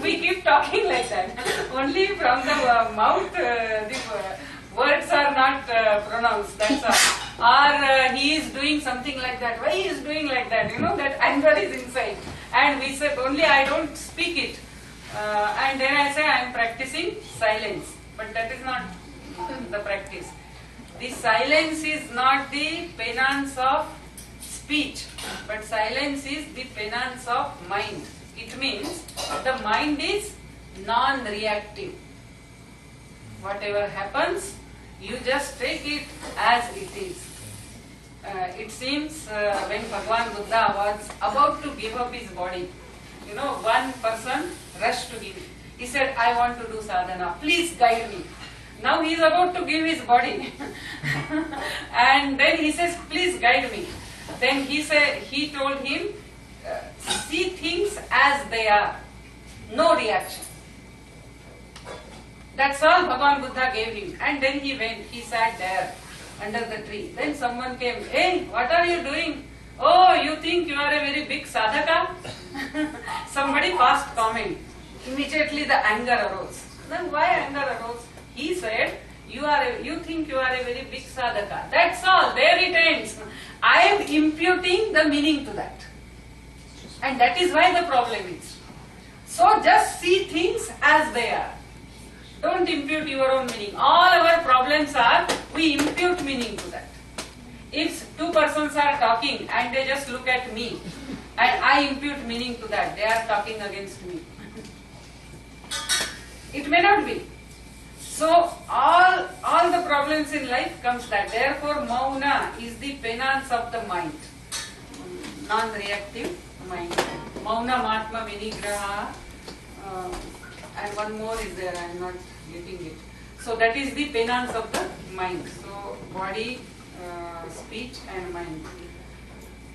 we keep talking like that. Only from the mouth, the words are not pronounced. That's all. Or he is doing something like that. Why he is doing like that? That anger is inside. And we said only I don't speak it. And then I say I am practicing silence. But that is not the practice. The silence is not the penance of speech, but silence is the penance of mind. It means the mind is non-reactive. Whatever happens, you just take it as it is. It seems when Bhagavan Buddha was about to give up his body, one person rushed to him. He said, I want to do sadhana, please guide me. Now he is about to give his body. And then he says, please guide me. Then he told him, see things as they are, no reaction. That's all Bhagavan Buddha gave him. And then he went, he sat there under the tree. Then someone came, hey, what are you doing? Oh, you think you are a very big sadhaka? Somebody passed comment. Immediately the anger arose. Then why anger arose? He said, you think you are a very big sadhaka. That's all, there it ends. I am imputing the meaning to that. And that is why the problem is. So just see things as they are. Don't impute your own meaning. All our problems are, we impute meaning to that. If two persons are talking and they just look at me and I impute meaning to that, they are talking against me. It may not be. So all the problems in life comes that. Therefore Mauna is the penance of the mind. Non-reactive mind. Mauna Matma Vinigraha. And one more is there, I am not getting it. So that is the penance of the mind. So body, speech and mind.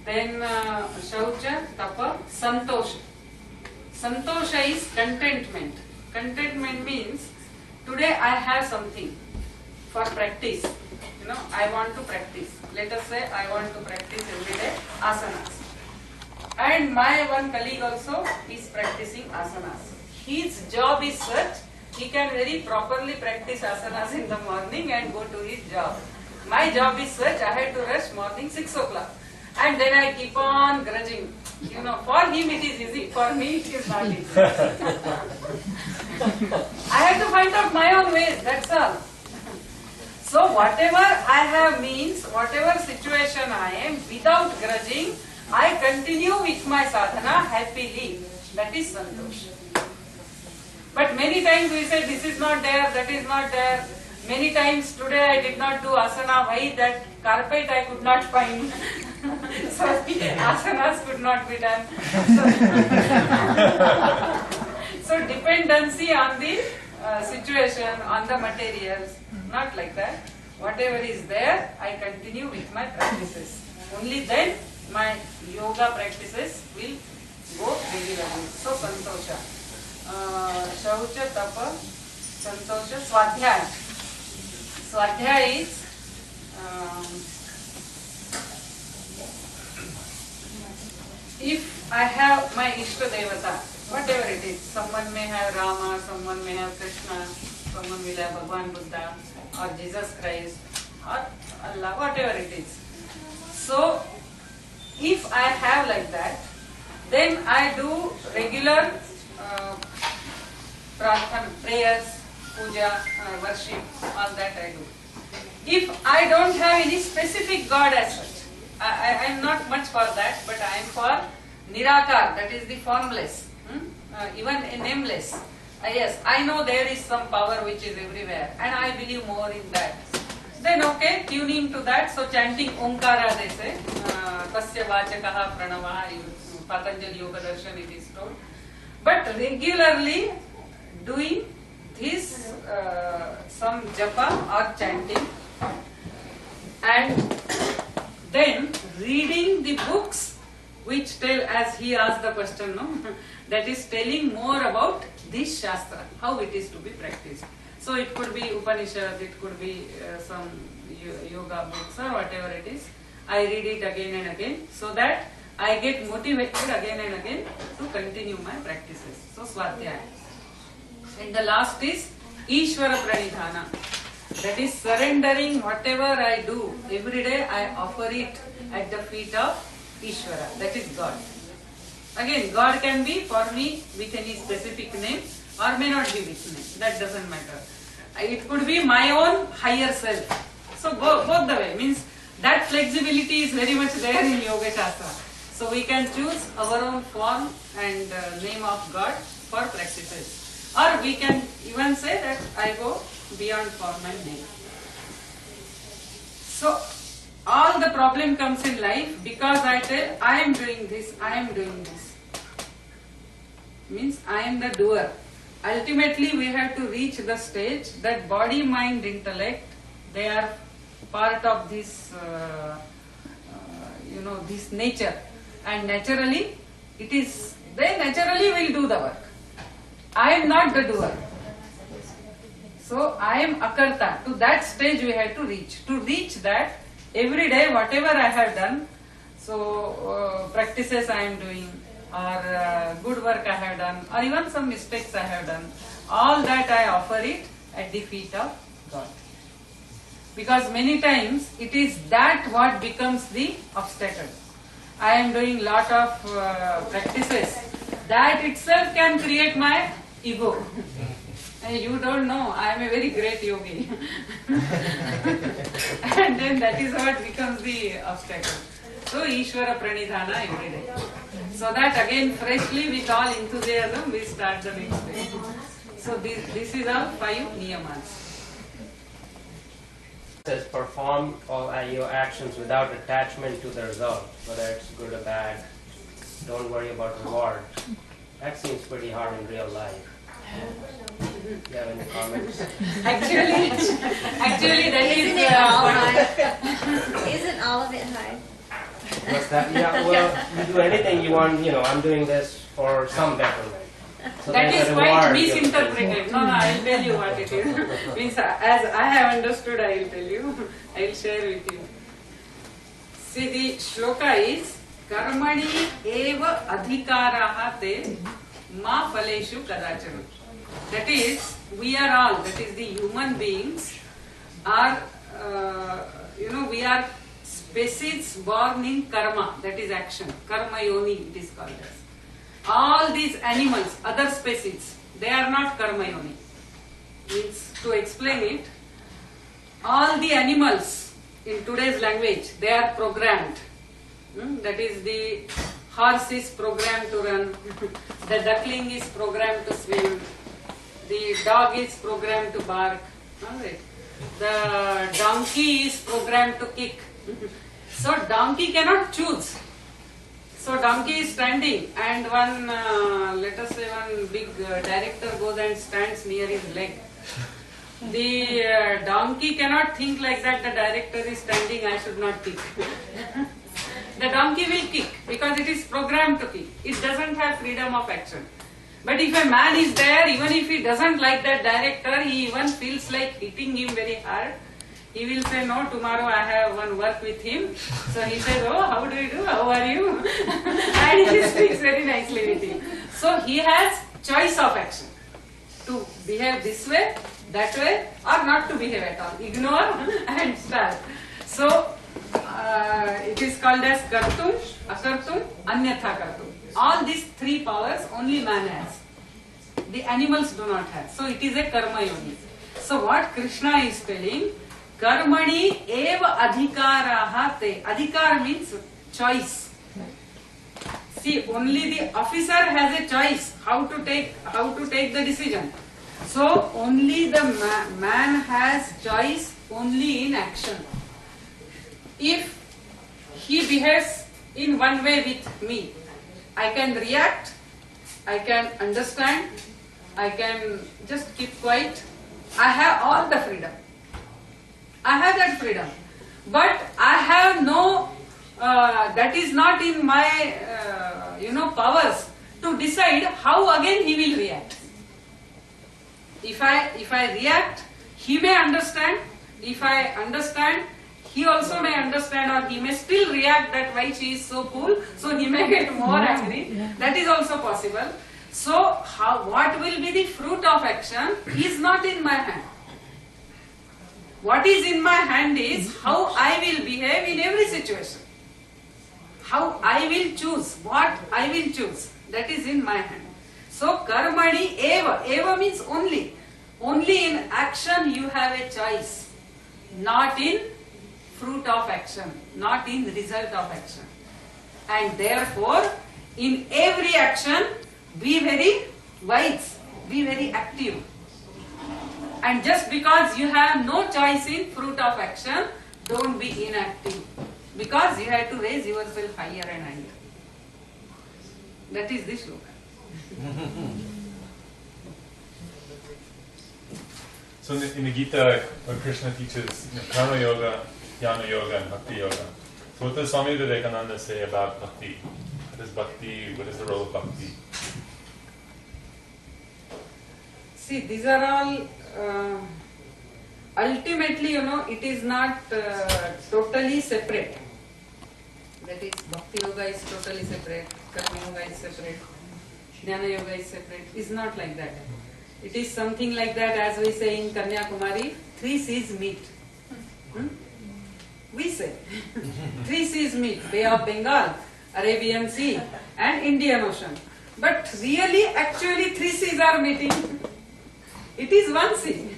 Then Shaucha, Tapa, Santosha. Santosha is contentment. Contentment means, today I have something for practice. I want to practice. Let us say I want to practice every day asanas. And my one colleague also is practicing asanas. His job is such, he can very properly practice asanas in the morning and go to his job. My job is such, I had to rush morning 6 o'clock. And then I keep on grudging. For him it is easy, for me it is not easy. I have to find out my own ways, that's all. So whatever I have means, whatever situation I am, without grudging, I continue with my sadhana happily. That is santosh. But many times we say this is not there, that is not there. Many times today I did not do asana. Why? That carpet I could not find. So asanas could not be done. So dependency on the situation, on the materials, not like that. Whatever is there, I continue with my practices. Only then my yoga practices will go regularly. So santosha. Shaucha, tapa, santosha, swadhyaya. Swadhyaya is if I have my Ishta Devata, whatever it is, someone may have Rama, someone may have Krishna, someone will have Bhagwan Buddha or Jesus Christ or Allah, whatever it is. So, if I have like that, then I do regular prayers, puja, worship, all that I do. If I don't have any specific God as such, I am not much for that, but I am for Nirakar, that is the formless, even nameless. Yes, I know there is some power which is everywhere, and I believe more in that. Then okay, tuning to that, so chanting Omkara they say, Tasya Vachakaha Pranavaha, Patanjali Yoga Darshan it is told. But regularly doing this, some japa or chanting, and then reading the books which tell, as he asked the question, no, that is telling more about this Shastra, how it is to be practiced. So it could be Upanishad, it could be some yoga books or whatever it is. I read it again and again so that I get motivated again and again to continue my practices. So Swadhyaya. And the last is Ishvara Pranidhana. That is surrendering whatever I do. Every day I offer it at the feet of Ishvara. That is God. Again, God can be for me with any specific name or may not be with name. That doesn't matter. It could be my own higher self. So both the way. Means that flexibility is very much there in Yoga Shastra. So we can choose our own form and name of God for practices. Or we can even say that I go beyond form and name. So all the problem comes in life because I tell I am doing this, I am doing this. Means I am the doer. Ultimately we have to reach the stage that body, mind, intellect, they are part of this, this nature. And naturally, they naturally will do the work. I am not the doer. So I am akarta. To that stage we have to reach. To reach that, every day whatever I have done, so practices I am doing, or good work I have done, or even some mistakes I have done, all that I offer it at the feet of God. Because many times it is that what becomes the obstacle. I am doing lot of practices. That itself can create my ego. And you don't know, I am a very great yogi. And then that is what becomes the obstacle. So Ishvara Pranidhana every day. So that again freshly with all enthusiasm we start the next day. So this is our 5 niyamas. Says perform all your actions without attachment to the result, whether it's good or bad. Don't worry about reward. That seems pretty hard in real life. Do you have any comments? Actually that Isn't is it all high? Isn't all of it high? What's that? Yeah, well, you do anything you want, I'm doing this for some betterment. So that there's is a quite reward misinterpreted. No, I'll tell you what it is. Means as I have understood, I will tell you. I will share with you. See, the shloka is Karmani eva adhikaraha te ma phaleshu kadachana. That is, we are all, that is the human beings, are, we are species born in karma, that is action. Karma yoni it is called as. All these animals, other species, they are not karma yoni. Means, to explain it, all the animals in today's language, they are programmed. That is, the horse is programmed to run, the duckling is programmed to swim, the dog is programmed to bark, alright. The donkey is programmed to kick. So donkey cannot choose. So donkey is standing, and one, let us say one big director goes and stands near his leg. The donkey cannot think like that, the director is standing, I should not kick. The donkey will kick because it is programmed to kick. It doesn't have freedom of action. But if a man is there, even if he doesn't like that director, he even feels like hitting him very hard. He will say, no, tomorrow I have one work with him. So he says, oh, how do you do? How are you? And he speaks very nicely with him. So he has choice of action to behave this way, that way, or not to behave at all. Ignore and start. So it is called as kartum, akartum, anyatha kartum. All these three powers only man has. The animals do not have. So it is a karma yogi. So what Krishna is telling, karmani eva adhikaraha te. Adhikar means choice. See, only the officer has a choice how to take the decision. So only the man has choice only in action. If he behaves in one way with me, I can react, I can understand, I can just keep quiet. I have all the freedom. I have that freedom. But I have no, that is not in my, powers to decide how again he will react. If I react, he may understand. If I understand, he also may understand, or he may still react that why she is so cool, so he may get more angry. That is also possible. So what will be the fruit of action is not in my hand. What is in my hand is how I will behave in every situation. How I will choose, what I will choose, that is in my hand. So karmani eva, eva means only. Only in action you have a choice, not in fruit of action, not in result of action. And therefore, in every action, be very wise, be very active. And just because you have no choice in fruit of action, don't be inactive. Because you have to raise yourself higher and higher. That is the shloka. So in the Gita, when Krishna teaches Karma Yoga, Jnana Yoga, and Bhakti Yoga, so what does Swami Vivekananda say about Bhakti? What is Bhakti? What is the role of Bhakti? See, these are all, ultimately, it is not totally separate. That is, Bhakti Yoga is totally separate, Karma Yoga is separate, Jnana Yoga is separate. It's not like that. It is something like that, as we say in Kanyakumari, 3 seas meet. We say 3 seas meet, Bay of Bengal, Arabian Sea and Indian Ocean. But really, actually 3 seas are meeting. It is one sea.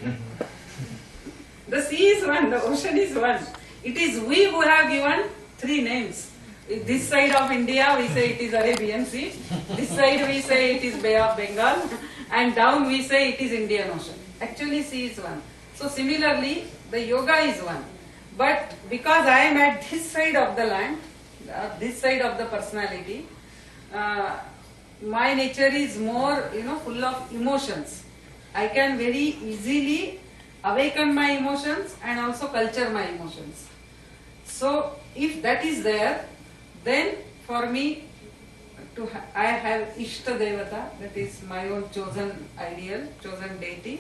The sea is one, the ocean is one. It is we who have given 3 names. This side of India we say it is Arabian Sea, this side we say it is Bay of Bengal, and down we say it is Indian Ocean. Actually sea is one. So similarly, the yoga is one. But because I am at this side of the land, this side of the personality, my nature is more, full of emotions. I can very easily awaken my emotions and also culture my emotions. So if that is there, then for me, I have Ishta Devata, that is my own chosen ideal, chosen deity.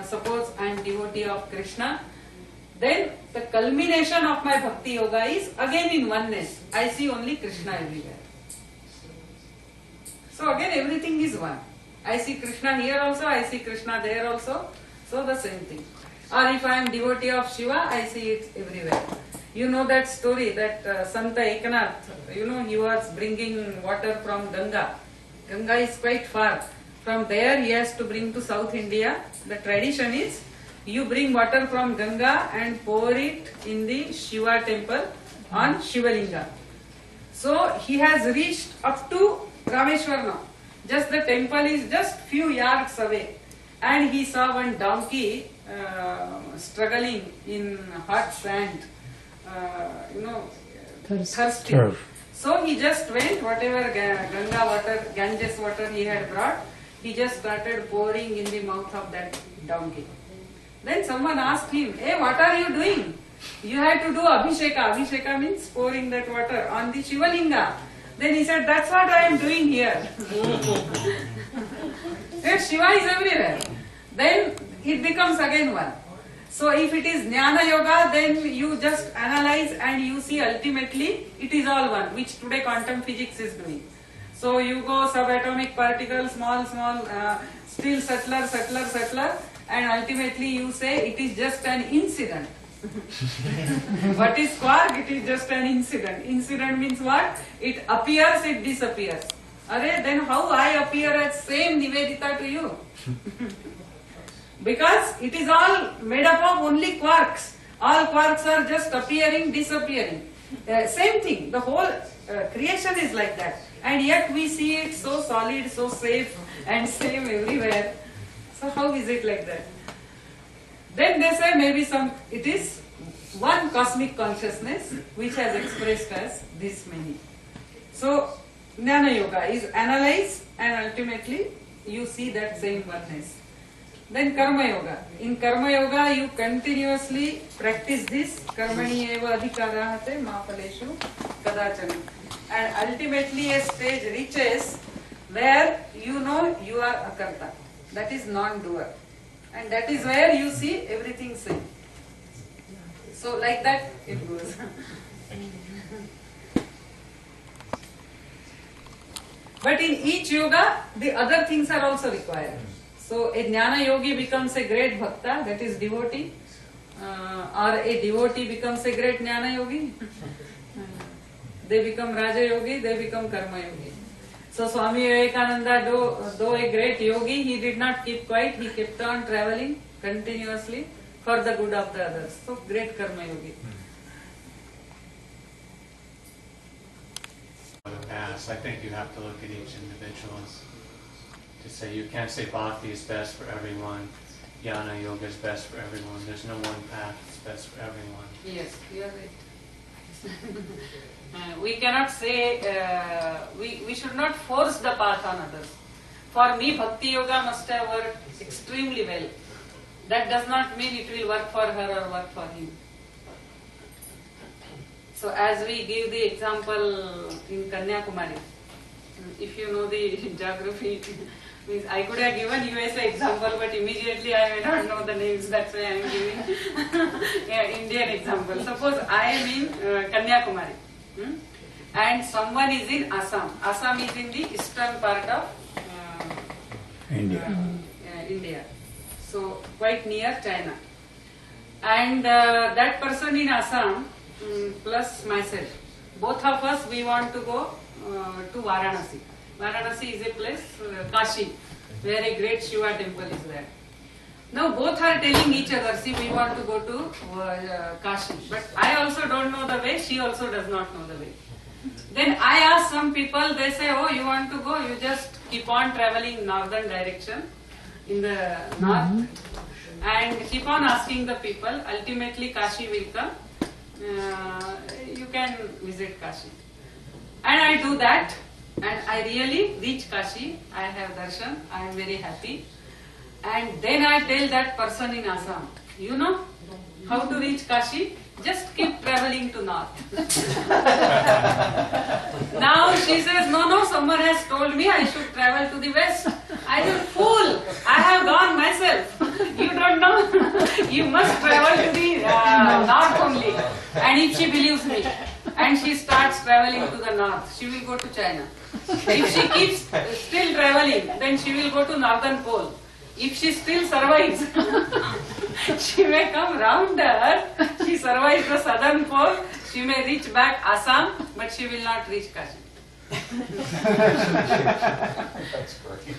Suppose I am devotee of Krishna, then the culmination of my Bhakti Yoga is again in oneness. I see only Krishna everywhere. So again everything is one. I see Krishna here also, I see Krishna there also, so the same thing. Or if I am devotee of Shiva, I see it everywhere. You know that story that Santa Ekanath, he was bringing water from Ganga. Ganga is quite far. From there he has to bring to South India. The tradition is you bring water from Ganga and pour it in the Shiva temple on Shivalinga. So he has reached up to Rameshwar now. Just the temple is just few yards away. And he saw one donkey struggling in hot sand, thirsty. Turf. So he just went, whatever Ganga water, Ganges water he had brought, he just started pouring in the mouth of that donkey. Then someone asked him, "Hey, what are you doing? You have to do Abhisheka." Abhisheka means pouring that water on the Shivalinga. Then he said, "That's what I am doing here." Shiva is everywhere. Then it becomes again one. So if it is Jnana Yoga, then you just analyze and you see ultimately it is all one, which today quantum physics is doing. So you go subatomic particle, small, still subtler, and ultimately you say it is just an incident. What is quark? It is just an incident. Incident means what? It appears, it disappears. Then how I appear as same Nivedita to you? Because it is all made up of only quarks. All quarks are just appearing, disappearing. Same thing. The whole creation is like that. And yet we see it so solid, so safe and same everywhere. So how is it like that? Then they say maybe it is one cosmic consciousness which has expressed as this many. So Jnana Yoga is analyzed and ultimately you see that same oneness. Then Karma Yoga. In Karma Yoga you continuously practice this. Karmani eva adhikarahate ma phaleshu kadachana. And ultimately a stage reaches where you know you are akarta. That is non-doer. And that is where you see everything same. So like that it goes. But in each yoga, the other things are also required. So a Jnana Yogi becomes a great Bhakta, that is devotee. Or a devotee becomes a great Jnana Yogi. They become Raja Yogi, they become Karma Yogi. So Swami Vivekananda, though a great yogi, he did not keep quiet, he kept on traveling continuously for the good of the others. So great Karma Yogi. Pass. I think you have to look at each individual to say you can't say Bhakti is best for everyone, Jnana Yoga is best for everyone. There's no one path that's best for everyone. Yes, you are right. We cannot say, we should not force the path on others. For me, Bhakti Yoga must have worked extremely well. That does not mean it will work for her or work for him. So as we give the example in Kanyakumari, if you know the geography, means I could have given USA example, but immediately I may not know the names, that's why I am giving Indian example. Suppose I am in Kanyakumari and someone is in Assam. Assam is in the eastern part of India. So quite near China. And that person in Assam plus myself, both of us, we want to go to Varanasi. Varanasi is a place, Kashi, where a great Shiva temple is there. Now both are telling each other, see, we want to go to Kashi. But I also don't know the way, she also does not know the way. Then I ask some people, they say, oh, you want to go, you just keep on traveling northern direction, in the north, and keep on asking the people, ultimately Kashi will come. You can visit Kashi. And I do that, and I really reach Kashi. I have darshan, I am very happy. And then I tell that person in Assam, you know how to reach Kashi? Just keep traveling to north. Now she says, no, someone has told me I should travel to the west. I said, fool, I have gone myself. You don't know. You must travel to the north only. And if she believes me, and she starts traveling to the north, she will go to China. If she keeps still traveling, then she will go to northern pole. If she still survives, she may come round the earth, she survives the southern pole, she may reach back Assam, but she will not reach Kashi. That's great.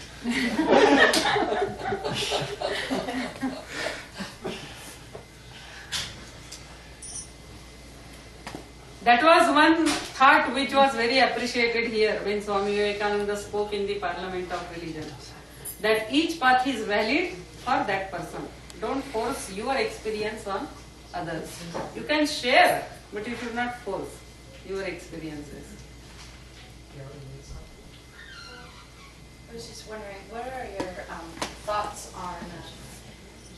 That was one thought which was very appreciated here when Swami Vivekananda spoke in the Parliament of Religion. That each path is valid for that person. Don't force your experience on others. You can share, but you should not force your experiences. I was just wondering, what are your thoughts on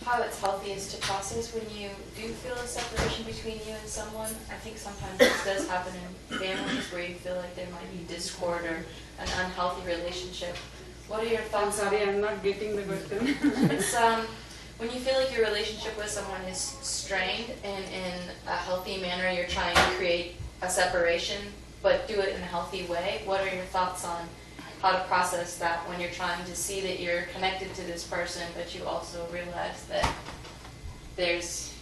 how it's healthiest to process when you do feel a separation between you and someone? I think sometimes this does happen in families where you feel like there might be discord or an unhealthy relationship. What are your I'm thoughts sorry, on I'm not getting the question. it's when you feel like your relationship with someone is strained and in a healthy manner you're trying to create a separation but do it in a healthy way. What are your thoughts on how to process that when you're trying to see that you're connected to this person but you also realize that there's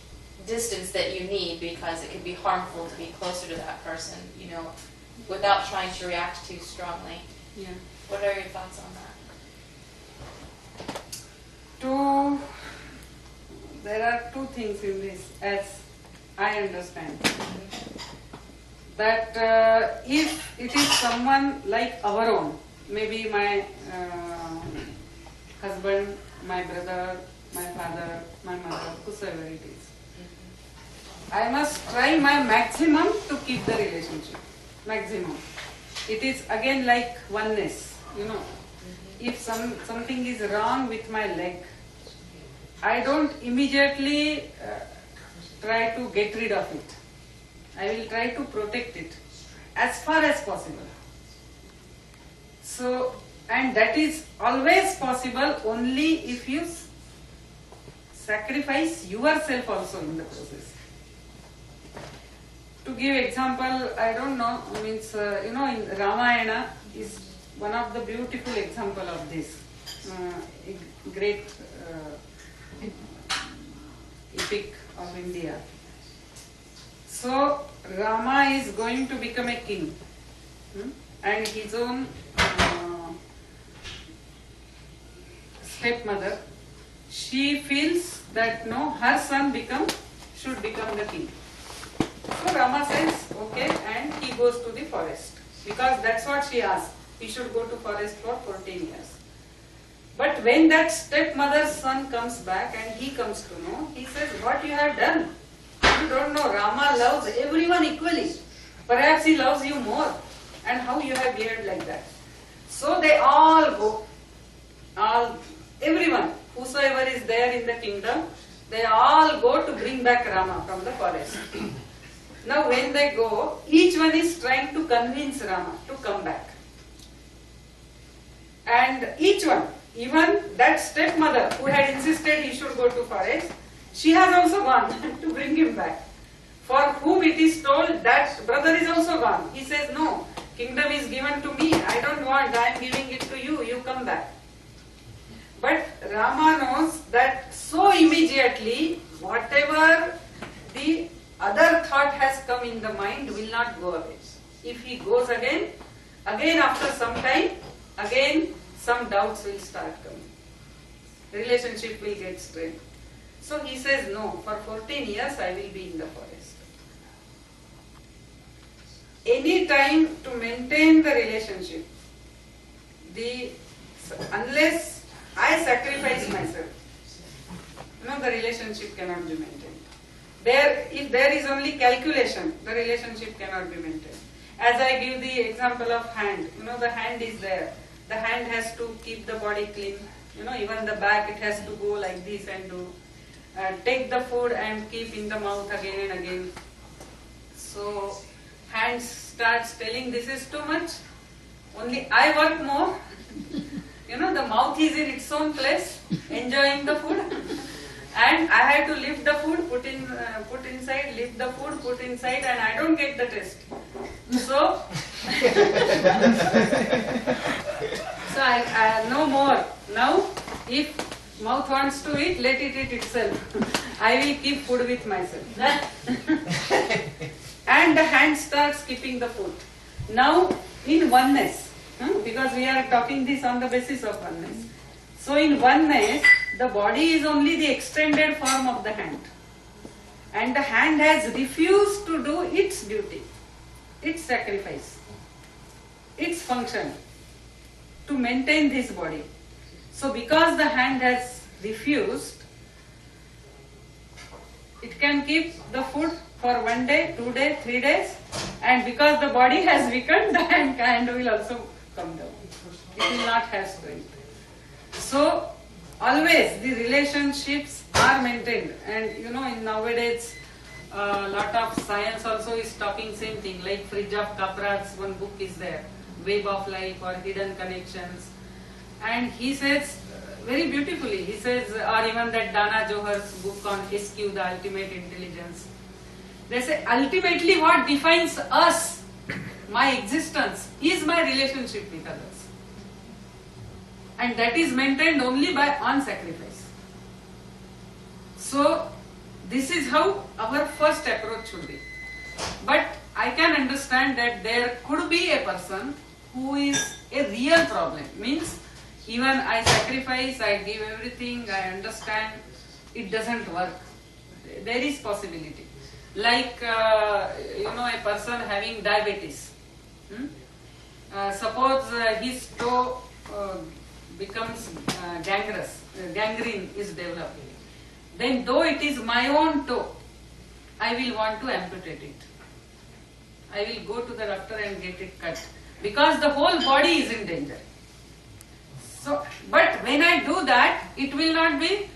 distance that you need because it could be harmful to be closer to that person, you know, without trying to react too strongly. Yeah. What are your thoughts on that? There are two things in this, as I understand. That if it is someone like our own, maybe my husband, my brother, my father, my mother, whosoever it is, I must try my maximum to keep the relationship. Maximum. It is again like oneness, you know. If something is wrong with my leg, I don't immediately try to get rid of it. I will try to protect it as far as possible. So, and that is always possible only if you sacrifice yourself also in the process. To give example, I don't know, means, you know, in Ramayana is one of the beautiful example of this. A great epic of India. So, Rama is going to become a king. And his own stepmother, she feels that no, her son should become the king. So Rama says, okay, and he goes to the forest. Because that's what she asked. He should go to forest for 14 years. But when that stepmother's son comes back and he comes to know, he says, what you have done? You don't know, Rama loves everyone equally. Perhaps he loves you more. And how you have behaved like that? So they all go, everyone, whosoever is there in the kingdom, they all go to bring back Rama from the forest. Now when they go, each one is trying to convince Rama to come back. And each one, even that stepmother who had insisted he should go to forest, she has also gone to bring him back. For whom it is told that brother is also gone. He says, no, kingdom is given to me, I don't want, I am giving it to you, you come back. But Rama knows that so immediately, whatever the other thought has come in the mind will not go away. If he goes again after some time, again some doubts will start coming. Relationship will get strained. So he says, no, for 14 years I will be in the forest. Any time to maintain the relationship, unless I sacrifice myself, the relationship cannot be maintained. If there is only calculation, the relationship cannot be maintained. As I give the example of hand, the hand is there. The hand has to keep the body clean. Even the back, it has to go like this and do. Take the food and keep in the mouth again and again. So, hand starts telling this is too much. Only I work more. The mouth is in its own place, enjoying the food. And I have to lift the food, put inside, lift the food, put inside, and I don't get the taste. So I no more. Now, if mouth wants to eat, let it eat itself. I will keep food with myself. And the hand starts keeping the food. Now, in oneness, because we are talking this on the basis of oneness. So in oneness, the body is only the extended form of the hand. And the hand has refused to do its duty. its sacrifice, its function to maintain this body. So because the hand has refused, it can keep the food for 1 day, 2 days, 3 days, and because the body has weakened, the hand will also come down. It will not have strength. So always the relationships are maintained, and in nowadays a lot of science also is talking same thing, like Fridge of Capra's one book is there, Web of Life or Hidden Connections, and he says very beautifully, he says, or even that Dana Johar's book on SQ, the Ultimate Intelligence, they say ultimately what defines us, my existence, is my relationship with others, and that is maintained only by on-sacrifice. So this is how our first approach should be. But I can understand that there could be a person who is a real problem, means even I sacrifice, I give everything, I understand, it doesn't work. There is possibility. Like a person having diabetes. Suppose his toe becomes gangrene is developed. Then though it is my own toe, I will want to amputate it. I will go to the doctor and get it cut, because the whole body is in danger. So, but when I do that, it will not be,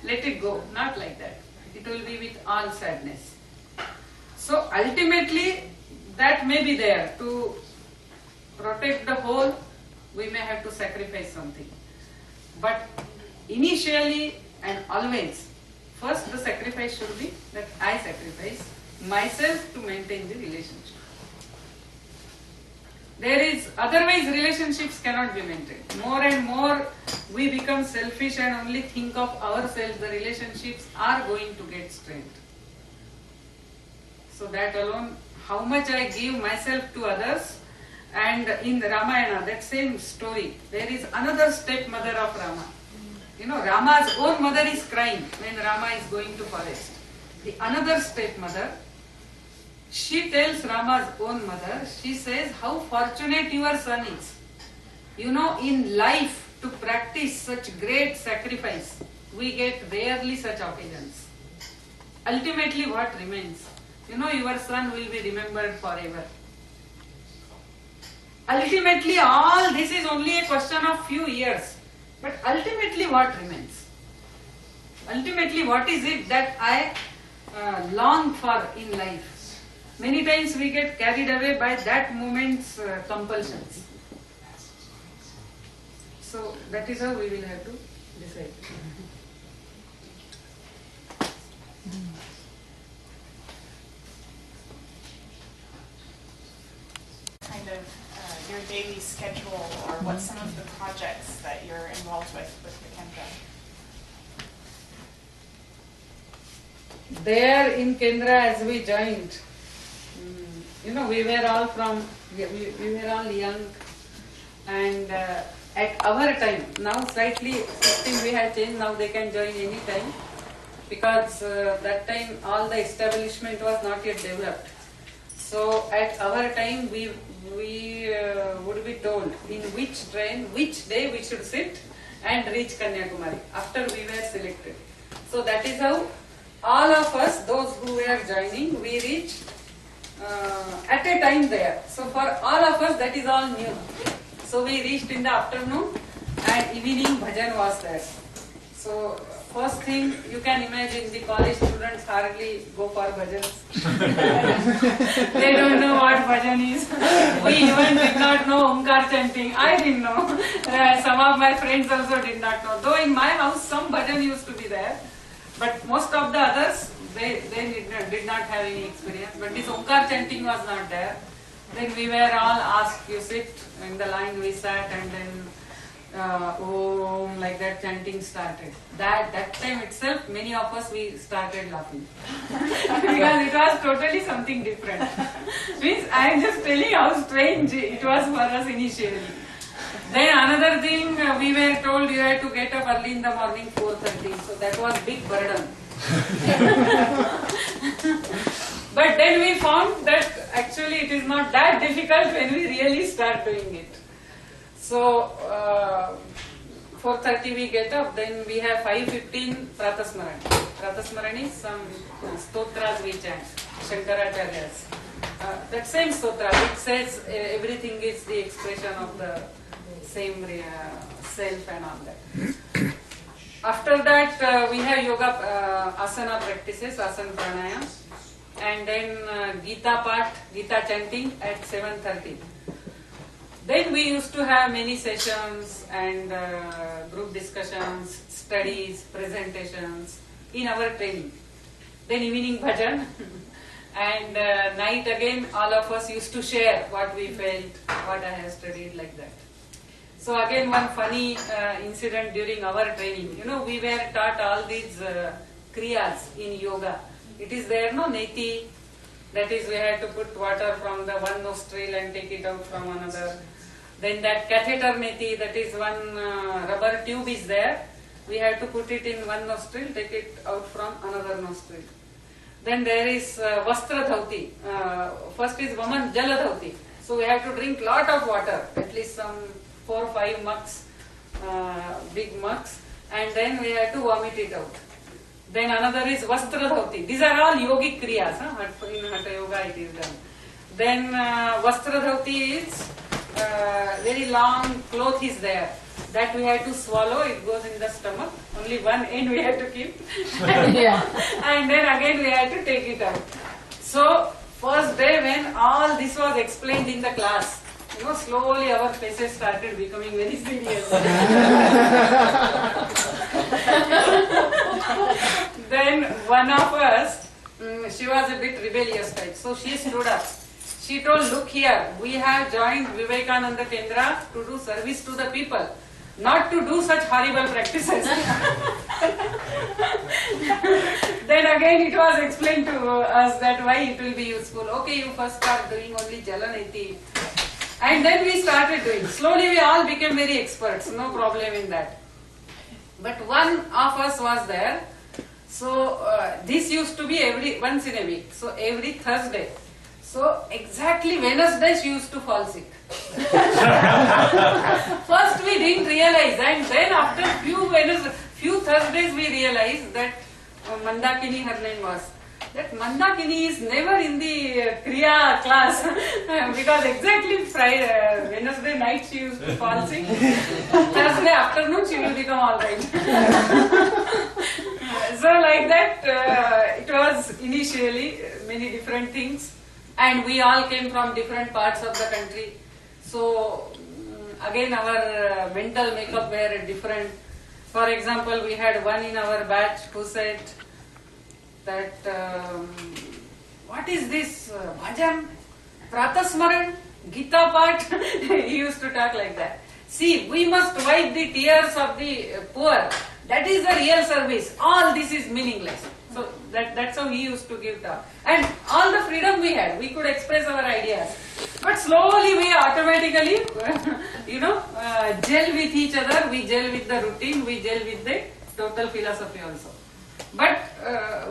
let it go, not like that. It will be with all sadness. So ultimately, that may be there. To protect the whole, we may have to sacrifice something. But initially and always, first the sacrifice should be that I sacrifice myself to maintain the relationship. There is, otherwise relationships cannot be maintained. More and more we become selfish and only think of ourselves, the relationships are going to get strained. So that alone, how much I give myself to others. And in the Ramayana, that same story, there is another stepmother of Rama. Rama's own mother is crying when Rama is going to forest. The another stepmother, she tells Rama's own mother, she says, how fortunate your son is. In life, to practice such great sacrifice, we get rarely such occasions. Ultimately what remains? Your son will be remembered forever. Ultimately all this is only a question of few years. But ultimately what remains? Ultimately what is it that I long for in life? Many times we get carried away by that moment's compulsions. So that is how we will have to decide. Kind of your daily schedule, or what's some of the projects that you're involved with Kendra? There in Kendra, as we joined, we were all we were all young, and at our time, now slightly system we have changed, now they can join any time, because that time all the establishment was not yet developed. So at our time we would be told in which train, which day we should sit and reach Kanyakumari after we were selected. So that is how all of us, those who were joining, we reached at a time there. So for all of us that is all new. So we reached in the afternoon and evening bhajan was there. So first thing you can imagine, the college students hardly go for bhajans. They don't know what bhajan is. We even did not know Omkar chanting. I didn't know. Some of my friends also did not know. Though in my house some bhajan used to be there. But most of the others, they did not have any experience. But this Omkar chanting was not there. Then we were all asked, you sit in the line, we sat, and then Om, like that chanting started. That time itself, many of us, we started laughing. Because it was totally something different. Means I am just telling how strange it was for us initially. Then another thing, we were told you had to get up early in the morning, 4:30. So that was big burden. But then we found that actually it is not that difficult when we really start doing it. So 4:30 we get up, then we have 5:15 Pratasmarani. Pratasmarani is some stotras we chant, Shankaracharya's. That same stotra which says everything is the expression of the same self and all that. After that we have yoga asana practices, asana pranayam, and then Geeta part, Geeta chanting at 7:30. Then we used to have many sessions and group discussions, studies, presentations in our training. Then evening bhajan and night again all of us used to share what we felt, what I have studied, like that. So again one funny incident during our training. You know, we were taught all these kriyas in yoga. It is there, no, neti, that is we had to put water from the one nostril and take it out from another. Then that catheter neti, that is one rubber tube is there. We have to put it in one nostril, take it out from another nostril. Then there is vastra dhauti. First is woman jala dhauti. So we have to drink lot of water, at least some 4 or 5 mugs, big mugs, and then we have to vomit it out. Then another is vastra dhauti. These are all yogic kriyas. In Hatha Yoga it is done. Then vastra dhauti is very long cloth is there. That we have to swallow, it goes in the stomach. Only one end we have to keep. And then again we have to take it out. So first day when all this was explained in the class, you know, slowly our faces started becoming very serious. Then one of us, she was a bit rebellious type, so she stood up. She told, look here, we have joined Vivekananda Kendra to do service to the people, not to do such horrible practices. Then again it was explained to us that why it will be useful. Okay, you first start doing only Jalaneti. And then we started doing. Slowly we all became very experts, no problem in that. But one of us was there. So this used to be once in a week. So every Thursday. So exactly Wednesday she used to fall sick. First we didn't realize, and then after few Thursdays we realized that Mandakini, her name was. That Mandakini is never in the Kriya class because exactly Friday, Wednesday night she used to fall sick. Thursday afternoon she will become alright. So like that it was initially many different things, and we all came from different parts of the country. So again our mental makeup were different. For example, we had one in our batch who said that what is this bhajan, pratasmaran, Gita part? He used to talk like that. See, we must wipe the tears of the poor. That is the real service. All this is meaningless. So that's how he used to give talk. And all the freedom we had, we could express our ideas. But slowly we automatically, gel with each other, we gel with the routine, we gel with the total philosophy also. But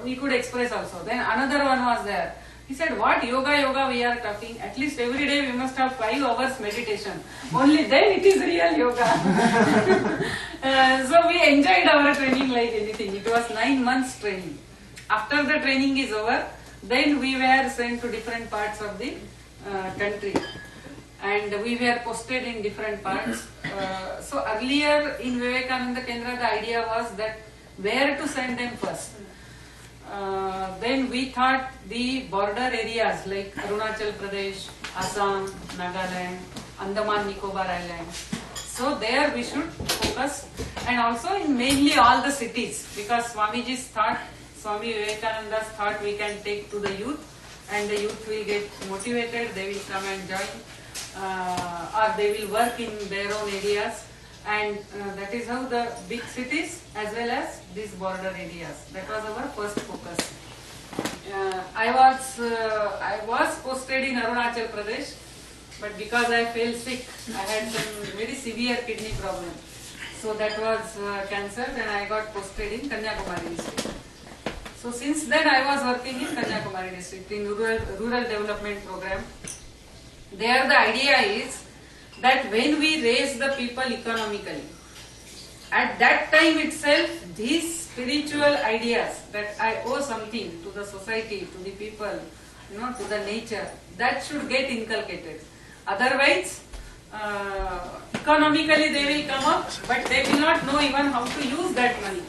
we could express also. Then another one was there. He said, what yoga we are talking? At least every day we must have 5 hours meditation. Only then it is real yoga. So we enjoyed our training like anything. It was 9 months training. After the training is over, then we were sent to different parts of the country. And we were posted in different parts. So earlier in Vivekananda Kendra, the idea was that where to send them first. Then we thought the border areas like Arunachal Pradesh, Assam, Nagaland, Andaman Nicobar Islands. So there we should focus, and also in mainly all the cities, because Swamiji's thought, Swami Vivekananda's thought we can take to the youth, and the youth will get motivated, they will come and join, or they will work in their own areas. And that is how the big cities as well as these border areas. That was our first focus. I was posted in Arunachal Pradesh, but because I fell sick, I had some very severe kidney problem. So that was cancelled, and I got posted in Kanyakumari district. So since then I was working in Kanyakumari district in rural development program. There the idea is that when we raise the people economically, at that time itself these spiritual ideas that I owe something to the society, to the people, to the nature, that should get inculcated. Otherwise, economically they will come up, but they will not know even how to use that money.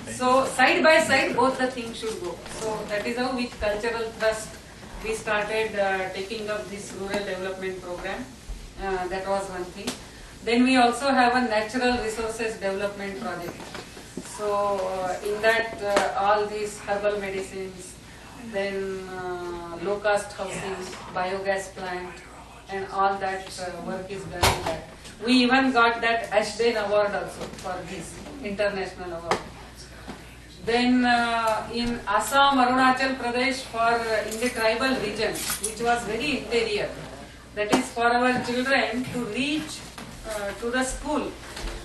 So side by side both the things should go. So that is how with Cultural Trust we started taking up this rural development program. That was one thing. Then we also have a natural resources development project. So in that all these herbal medicines, then low cost housing, biogas plant, and all that work is done in that. We even got that Ashden award also for this international award. Then in Assam, Arunachal Pradesh, for in the tribal region, which was very interior, that is for our children to reach to the school,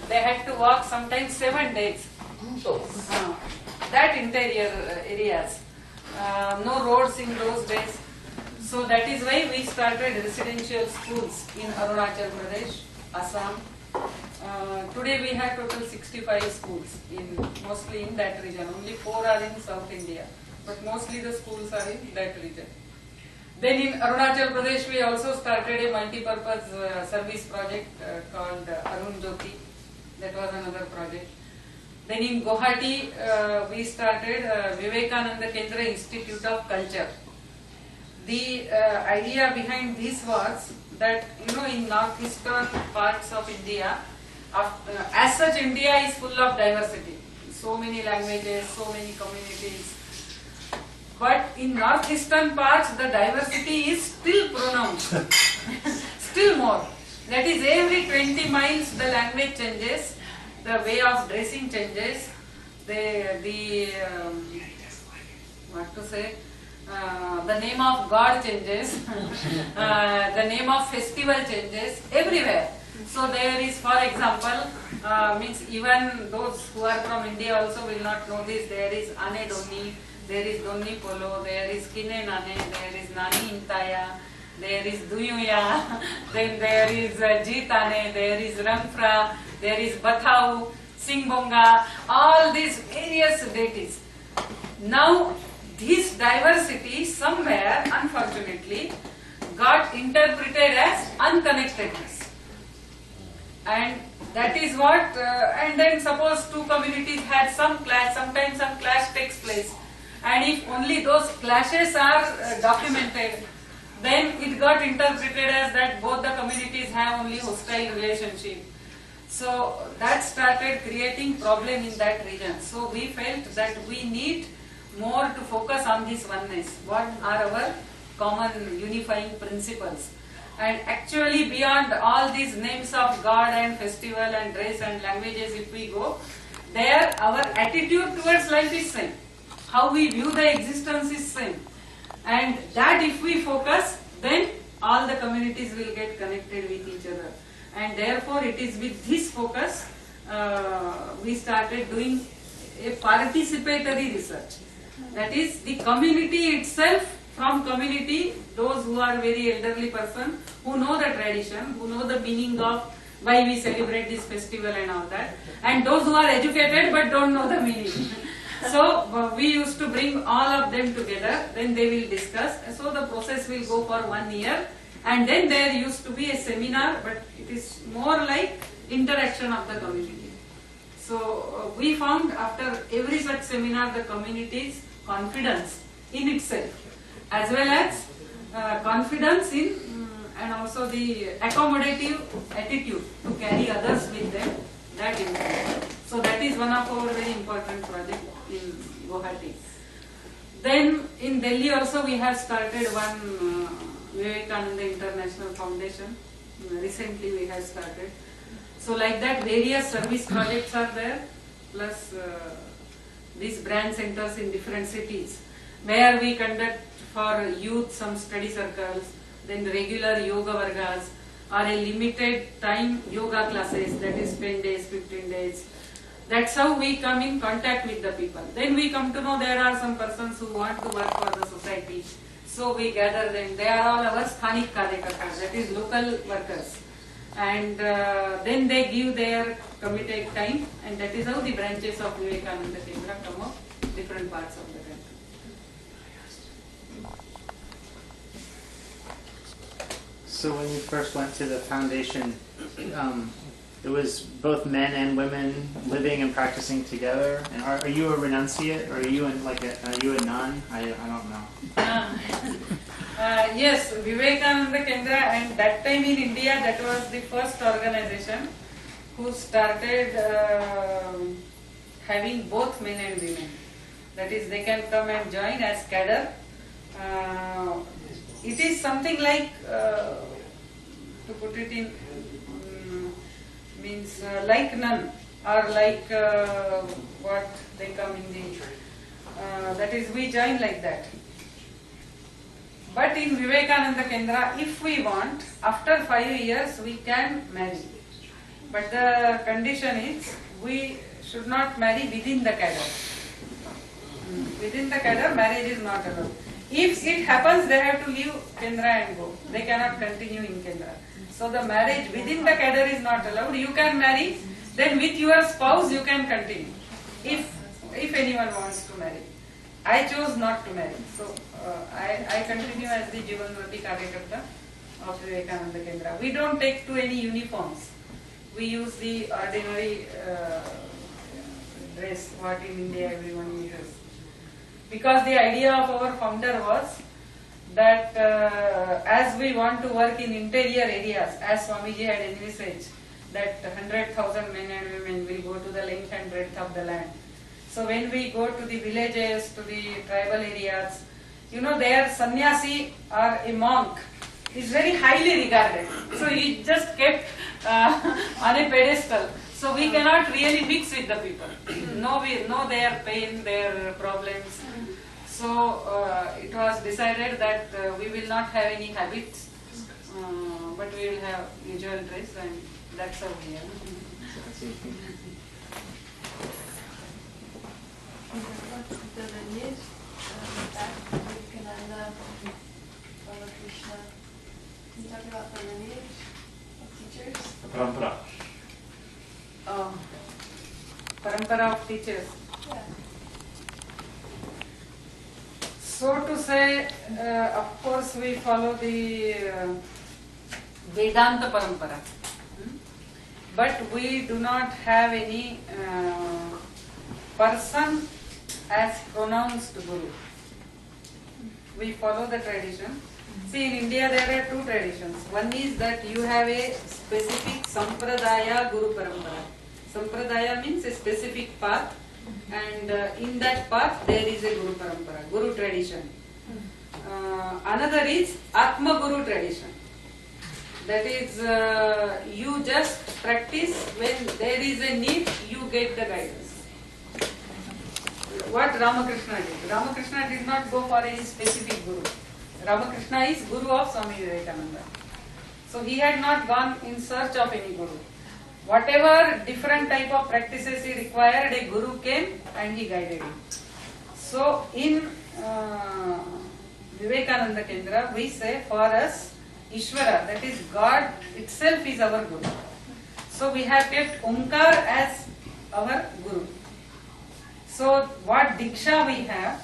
they had to walk sometimes 7 days. That interior areas, no roads in those days. So that is why we started residential schools in Arunachal Pradesh, Assam. Today we have total 65 schools, mostly in that region. Only 4 are in South India, but mostly the schools are in that region. Then in Arunachal Pradesh we also started a multi-purpose service project called Arun Jyoti. That was another project. Then in Guwahati we started Vivekananda Kendra Institute of Culture. The idea behind this was that in northeastern parts of India, as such India is full of diversity, so many languages, so many communities. But in northeastern parts the diversity is still pronounced, still more. That is, every 20 miles the language changes, the way of dressing changes, the name of God changes, the name of festival changes everywhere. So there is, for example, means even those who are from India also will not know this. There is Ane Doni, there is Doni Polo, there is Kine Nane, there is Nani Intaya, there is Duyuya, then there is Jeetane, there is Rangfra, there is Bathau, Singbonga, all these various deities. Now this diversity somewhere, unfortunately, got interpreted as unconnectedness. And that is what, and then suppose two communities had some clash, sometimes some clash takes place. And if only those clashes are documented, then it got interpreted as that both the communities have only hostile relationship. So that started creating problem in that region. So we felt that we need more to focus on this oneness. What are our common unifying principles? And actually beyond all these names of God and festival and race and languages, if we go, there our attitude towards life is same. How we view the existence is same. And that if we focus, then all the communities will get connected with each other. And therefore it is with this focus we started doing a participatory research. That is, the community itself, from community, those who are very elderly person, who know the tradition, who know the meaning of why we celebrate this festival and all that, and those who are educated but don't know the meaning. So we used to bring all of them together, then they will discuss. So the process will go for 1 year, and then there used to be a seminar, but it is more like interaction of the community. So we found after every such seminar the community's confidence in itself, as well as confidence in and also the accommodative attitude to carry others with them, that improved. So that is one of our very important projects in Guwahati. Then in Delhi also we have started one Vivekananda International Foundation. Recently we have started. So like that various service projects are there, plus these brand centers in different cities, where we conduct for youth some study circles, then regular yoga vargas, or a limited time yoga classes, that is 10 days, 15 days. That's how we come in contact with the people. Then we come to know there are some persons who want to work for the society. So we gather them. They are all our sthanik karyakartas, that is local workers. And then they give their committed time, and that is how the branches of Vivekananda Kendra come up different parts of the country. So when you first went to the foundation, it was both men and women living and practicing together. And are you a renunciate, or are you are you a nun? I don't know. Yes, Vivekananda Kendra, and that time in India, that was the first organization who started having both men and women. That is, they can come and join as cadre. It is something like, to put it in, means like nun, or like what they come in the, that is, we join like that. But in Vivekananda Kendra, if we want, after 5 years we can marry. But the condition is, we should not marry within the cadre. Within the cadre, marriage is not allowed. If it happens, they have to leave Kendra and go. They cannot continue in Kendra. So the marriage within the cadre is not allowed. You can marry, then with your spouse you can continue. If anyone wants to marry. I chose not to marry. So I continue as the Jivanvati Karyakarta of Vivekananda Kendra. We don't take to any uniforms. We use the ordinary dress what in India everyone uses. Because the idea of our founder was that as we want to work in interior areas, as Swamiji had envisaged, that 100,000 men and women will go to the length and breadth of the land. So when we go to the villages, to the tribal areas, there sannyasi or a monk is very highly regarded. So he just kept on a pedestal. So we cannot really mix with the people. Know their pain, their problems. So it was decided that we will not have any habits, but we will have usual dress, and that's how we are. The lineage, back to Vivekananda, Krishna. Can you talk about the lineage of teachers? Parampara. Parampara of teachers. Yeah. So to say, of course we follow the Vedanta Parampara. But we do not have any person as pronounced Guru. We follow the tradition. See, in India there are two traditions. One is that you have a specific Sampradaya Guru Parampara. Sampradaya means a specific path, and in that path there is a Guru Parampara, Guru tradition. Another is Atma Guru tradition. That is, you just practice when there is a need, you get the guidance. What Ramakrishna did. Ramakrishna did not go for any specific Guru. Ramakrishna is Guru of Swami Vivekananda. So he had not gone in search of any Guru. Whatever different type of practices he required, a Guru came and he guided him. So in Vivekananda Kendra, we say for us, Ishvara, that is God itself is our Guru. So we have kept Omkar as our Guru. So what Diksha we have,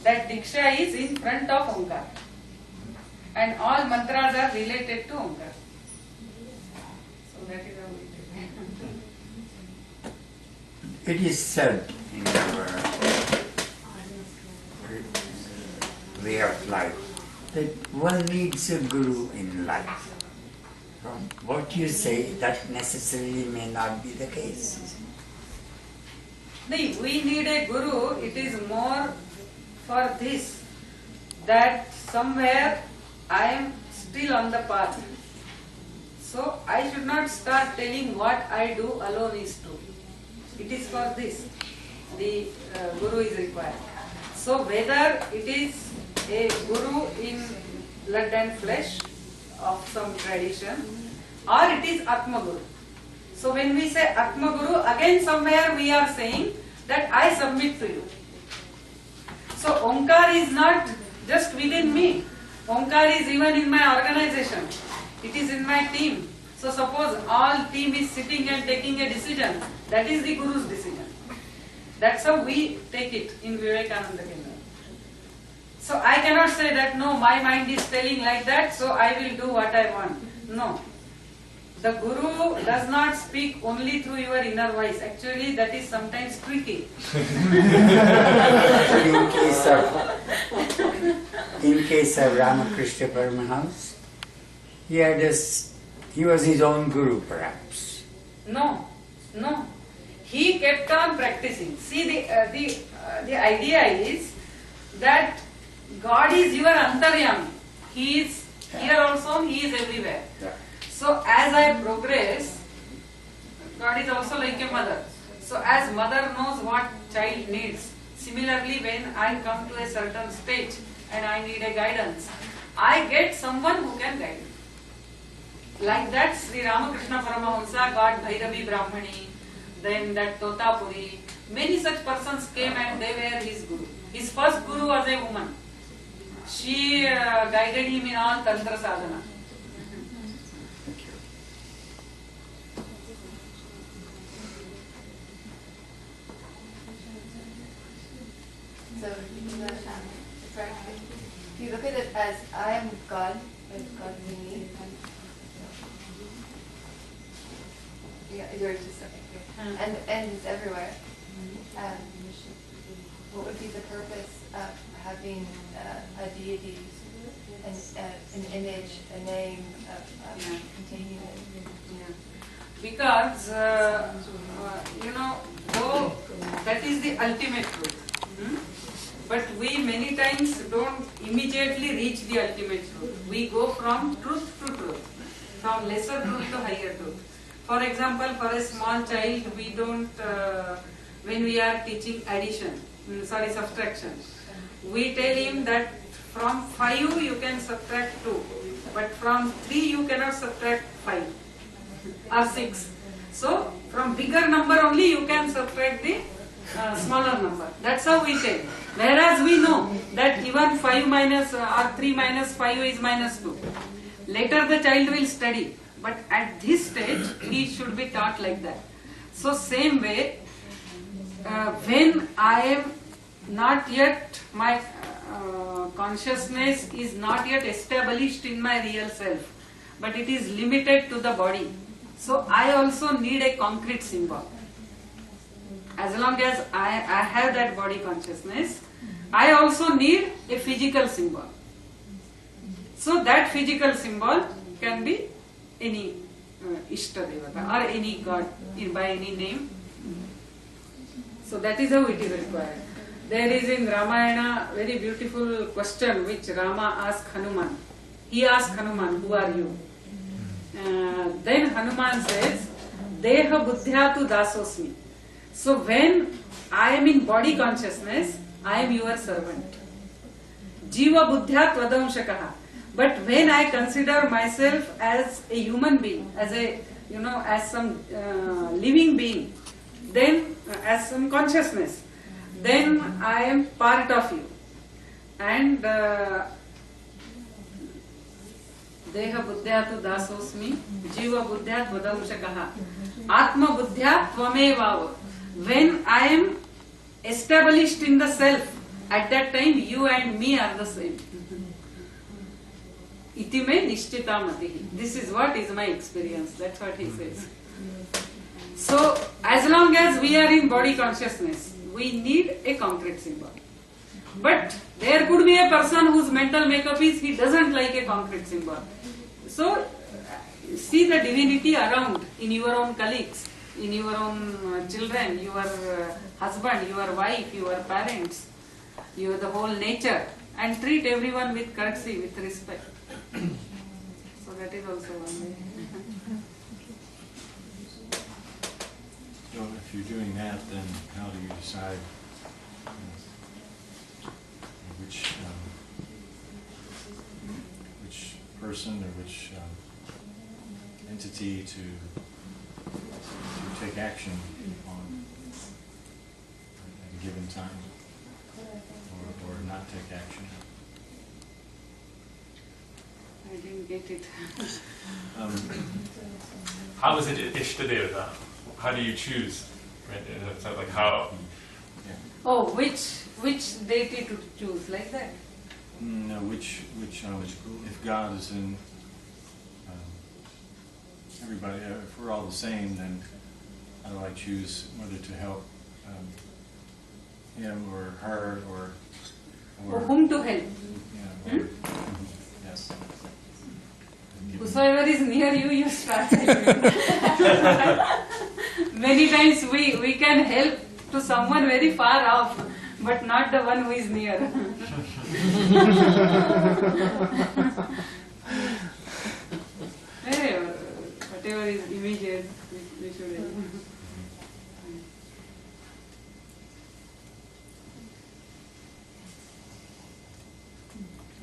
that Diksha is in front of Omkar. And all mantras are related to Omkar. So that is how we do it. It is said in our way of life that one needs a guru in life. From what you say, that necessarily may not be the case. We need a guru, it is more for this, that somewhere I am still on the path. So I should not start telling what I do alone is true. It is for this, the guru is required. So whether it is a guru in blood and flesh of some tradition, or it is Atma Guru. So when we say Atma Guru, again somewhere we are saying that I submit to you. So Omkar is not just within me. Omkar is even in my organization. It is in my team. So suppose all team is sitting and taking a decision, that is the Guru's decision. That's how we take it in Vivekananda Kendra. So I cannot say that no, my mind is telling like that, so I will do what I want. No. The Guru does not speak only through your inner voice. Actually, that is sometimes tricky. In case of Ramakrishna Paramahansa, he was his own Guru perhaps. No. He kept on practicing. See, the idea is that God is your antaryami. He is here also, He is everywhere. So as I progress, God is also like a mother. So as mother knows what child needs, similarly when I come to a certain stage and I need a guidance, I get someone who can guide me. Like that Sri Ramakrishna Paramahansa got Bhairavi Brahmani, then that Totapuri. Many such persons came and they were his Guru. His first Guru was a woman. She guided him in all Tantra Sadhana. So, if you look at it as I am God, as God in me, you're just and it's everywhere. What would be the purpose of having a deity, an image, a name, containing it? Because though that is the ultimate truth. But we many times don't immediately reach the ultimate truth. We go from truth to truth, from lesser truth to higher truth. For example, for a small child, we don't, when we are teaching subtraction, we tell him that from 5 you can subtract 2, but from 3 you cannot subtract 5 or 6. So, from bigger number only you can subtract the smaller number. That's how we tell. Whereas we know that even 5 minus or 3 minus 5 is minus 2. Later the child will study, but at this stage he should be taught like that. So same way, when I am not yet, my consciousness is not yet established in my real self, but it is limited to the body. So I also need a concrete symbol. As long as I have that body consciousness, I also need a physical symbol. So that physical symbol can be any Ishta Devata or any god by any name. So that is how it is required. There is in Ramayana very beautiful question which Rama asked Hanuman. He asked Hanuman, who are you? Then Hanuman says, Deha buddhyatu dasosmi. So when I am in body consciousness, I am your servant. Jiva buddhyat vadamshakaha. But when I consider myself as a human being, as a as some living being, then as some consciousness, then I am part of you. And Deha buddhyatu dasosmi, Jiva buddhyat vadamshakaha, Atma buddhyat tvamevava. When I am established in the self, at that time you and me are the same. Iti me nishtita matihi. This is what is my experience. That's what he says. So, as long as we are in body consciousness, we need a concrete symbol. But there could be a person whose mental makeup is he doesn't like a concrete symbol. So, see the divinity around in your own colleagues, in your own children, your husband, your wife, your parents, the whole nature, and treat everyone with courtesy, with respect. So that is also one way. So if you're doing that, then how do you decide which person or which entity to take action on at a given time, or not take action. I didn't get it. How is it Ishtadev? How do you choose? Right? It's like how? Oh, which deity to choose, like that? No, which if God is in everybody, if we're all the same, then how do I choose whether to help him or her or whom to help? Yeah, yes. Whosoever is near you, you start helping. Many times we can help to someone very far off, but not the one who is near. Hey, whatever is immediate, we should help.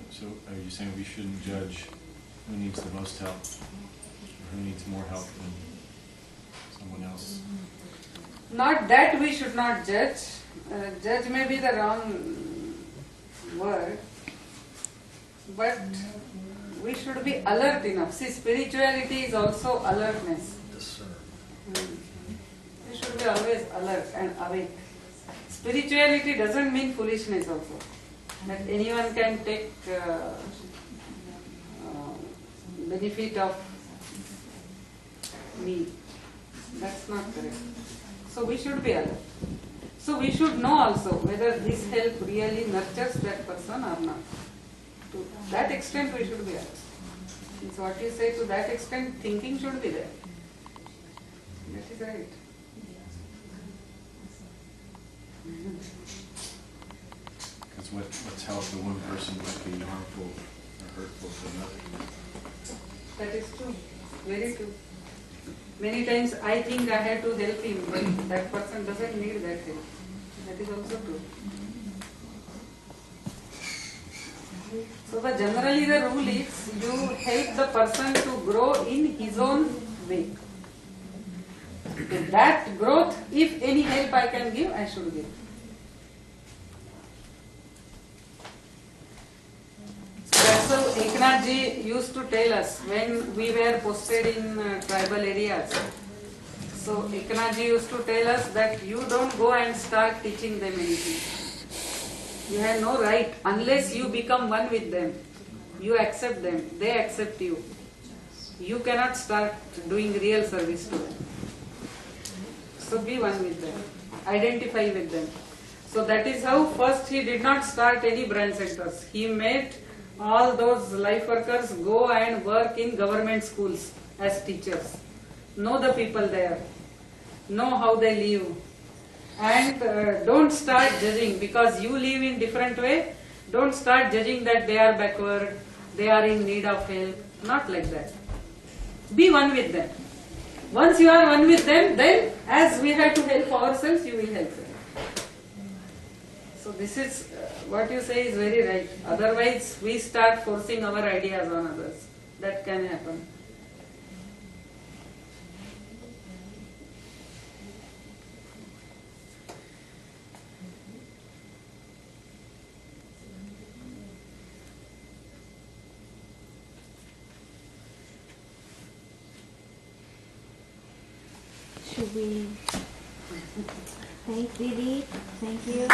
So are you saying we shouldn't judge who needs the most help, or who needs more help than someone else? Not that we should not judge. Judge may be the wrong word, but we should be alert enough. See, spirituality is also alertness. We should be always alert and awake. Spirituality doesn't mean foolishness also. That anyone can take benefit of me. That's not correct. So we should be alert. So we should know also whether this help really nurtures that person or not. To that extent we should be alert. It's what you say, to that extent thinking should be there. That is right. Because what's helped to one person might be harmful or hurtful to another. That is true. Very true. Many times I think I have to help him, but that person doesn't need that help. That is also true. So generally the rule is you help the person to grow in his own way. That growth, if any help I can give, I should give. So that's how Eknath ji used to tell us when we were posted in tribal areas. So Eknath ji used to tell us that you don't go and start teaching them anything. You have no right unless you become one with them. You accept them, they accept you. You cannot start doing real service to them. So be one with them, identify with them. So that is how first he did not start any branch centers. He made all those life workers go and work in government schools as teachers. Know the people there, know how they live, and don't start judging because you live in different way. Don't start judging that they are backward, they are in need of help. Not like that. Be one with them. Once you are one with them, then as we have to help ourselves, you will help them. So this is what you say is very right. Otherwise, we start forcing our ideas on others. That can happen. Should we thank Didi? Thank you.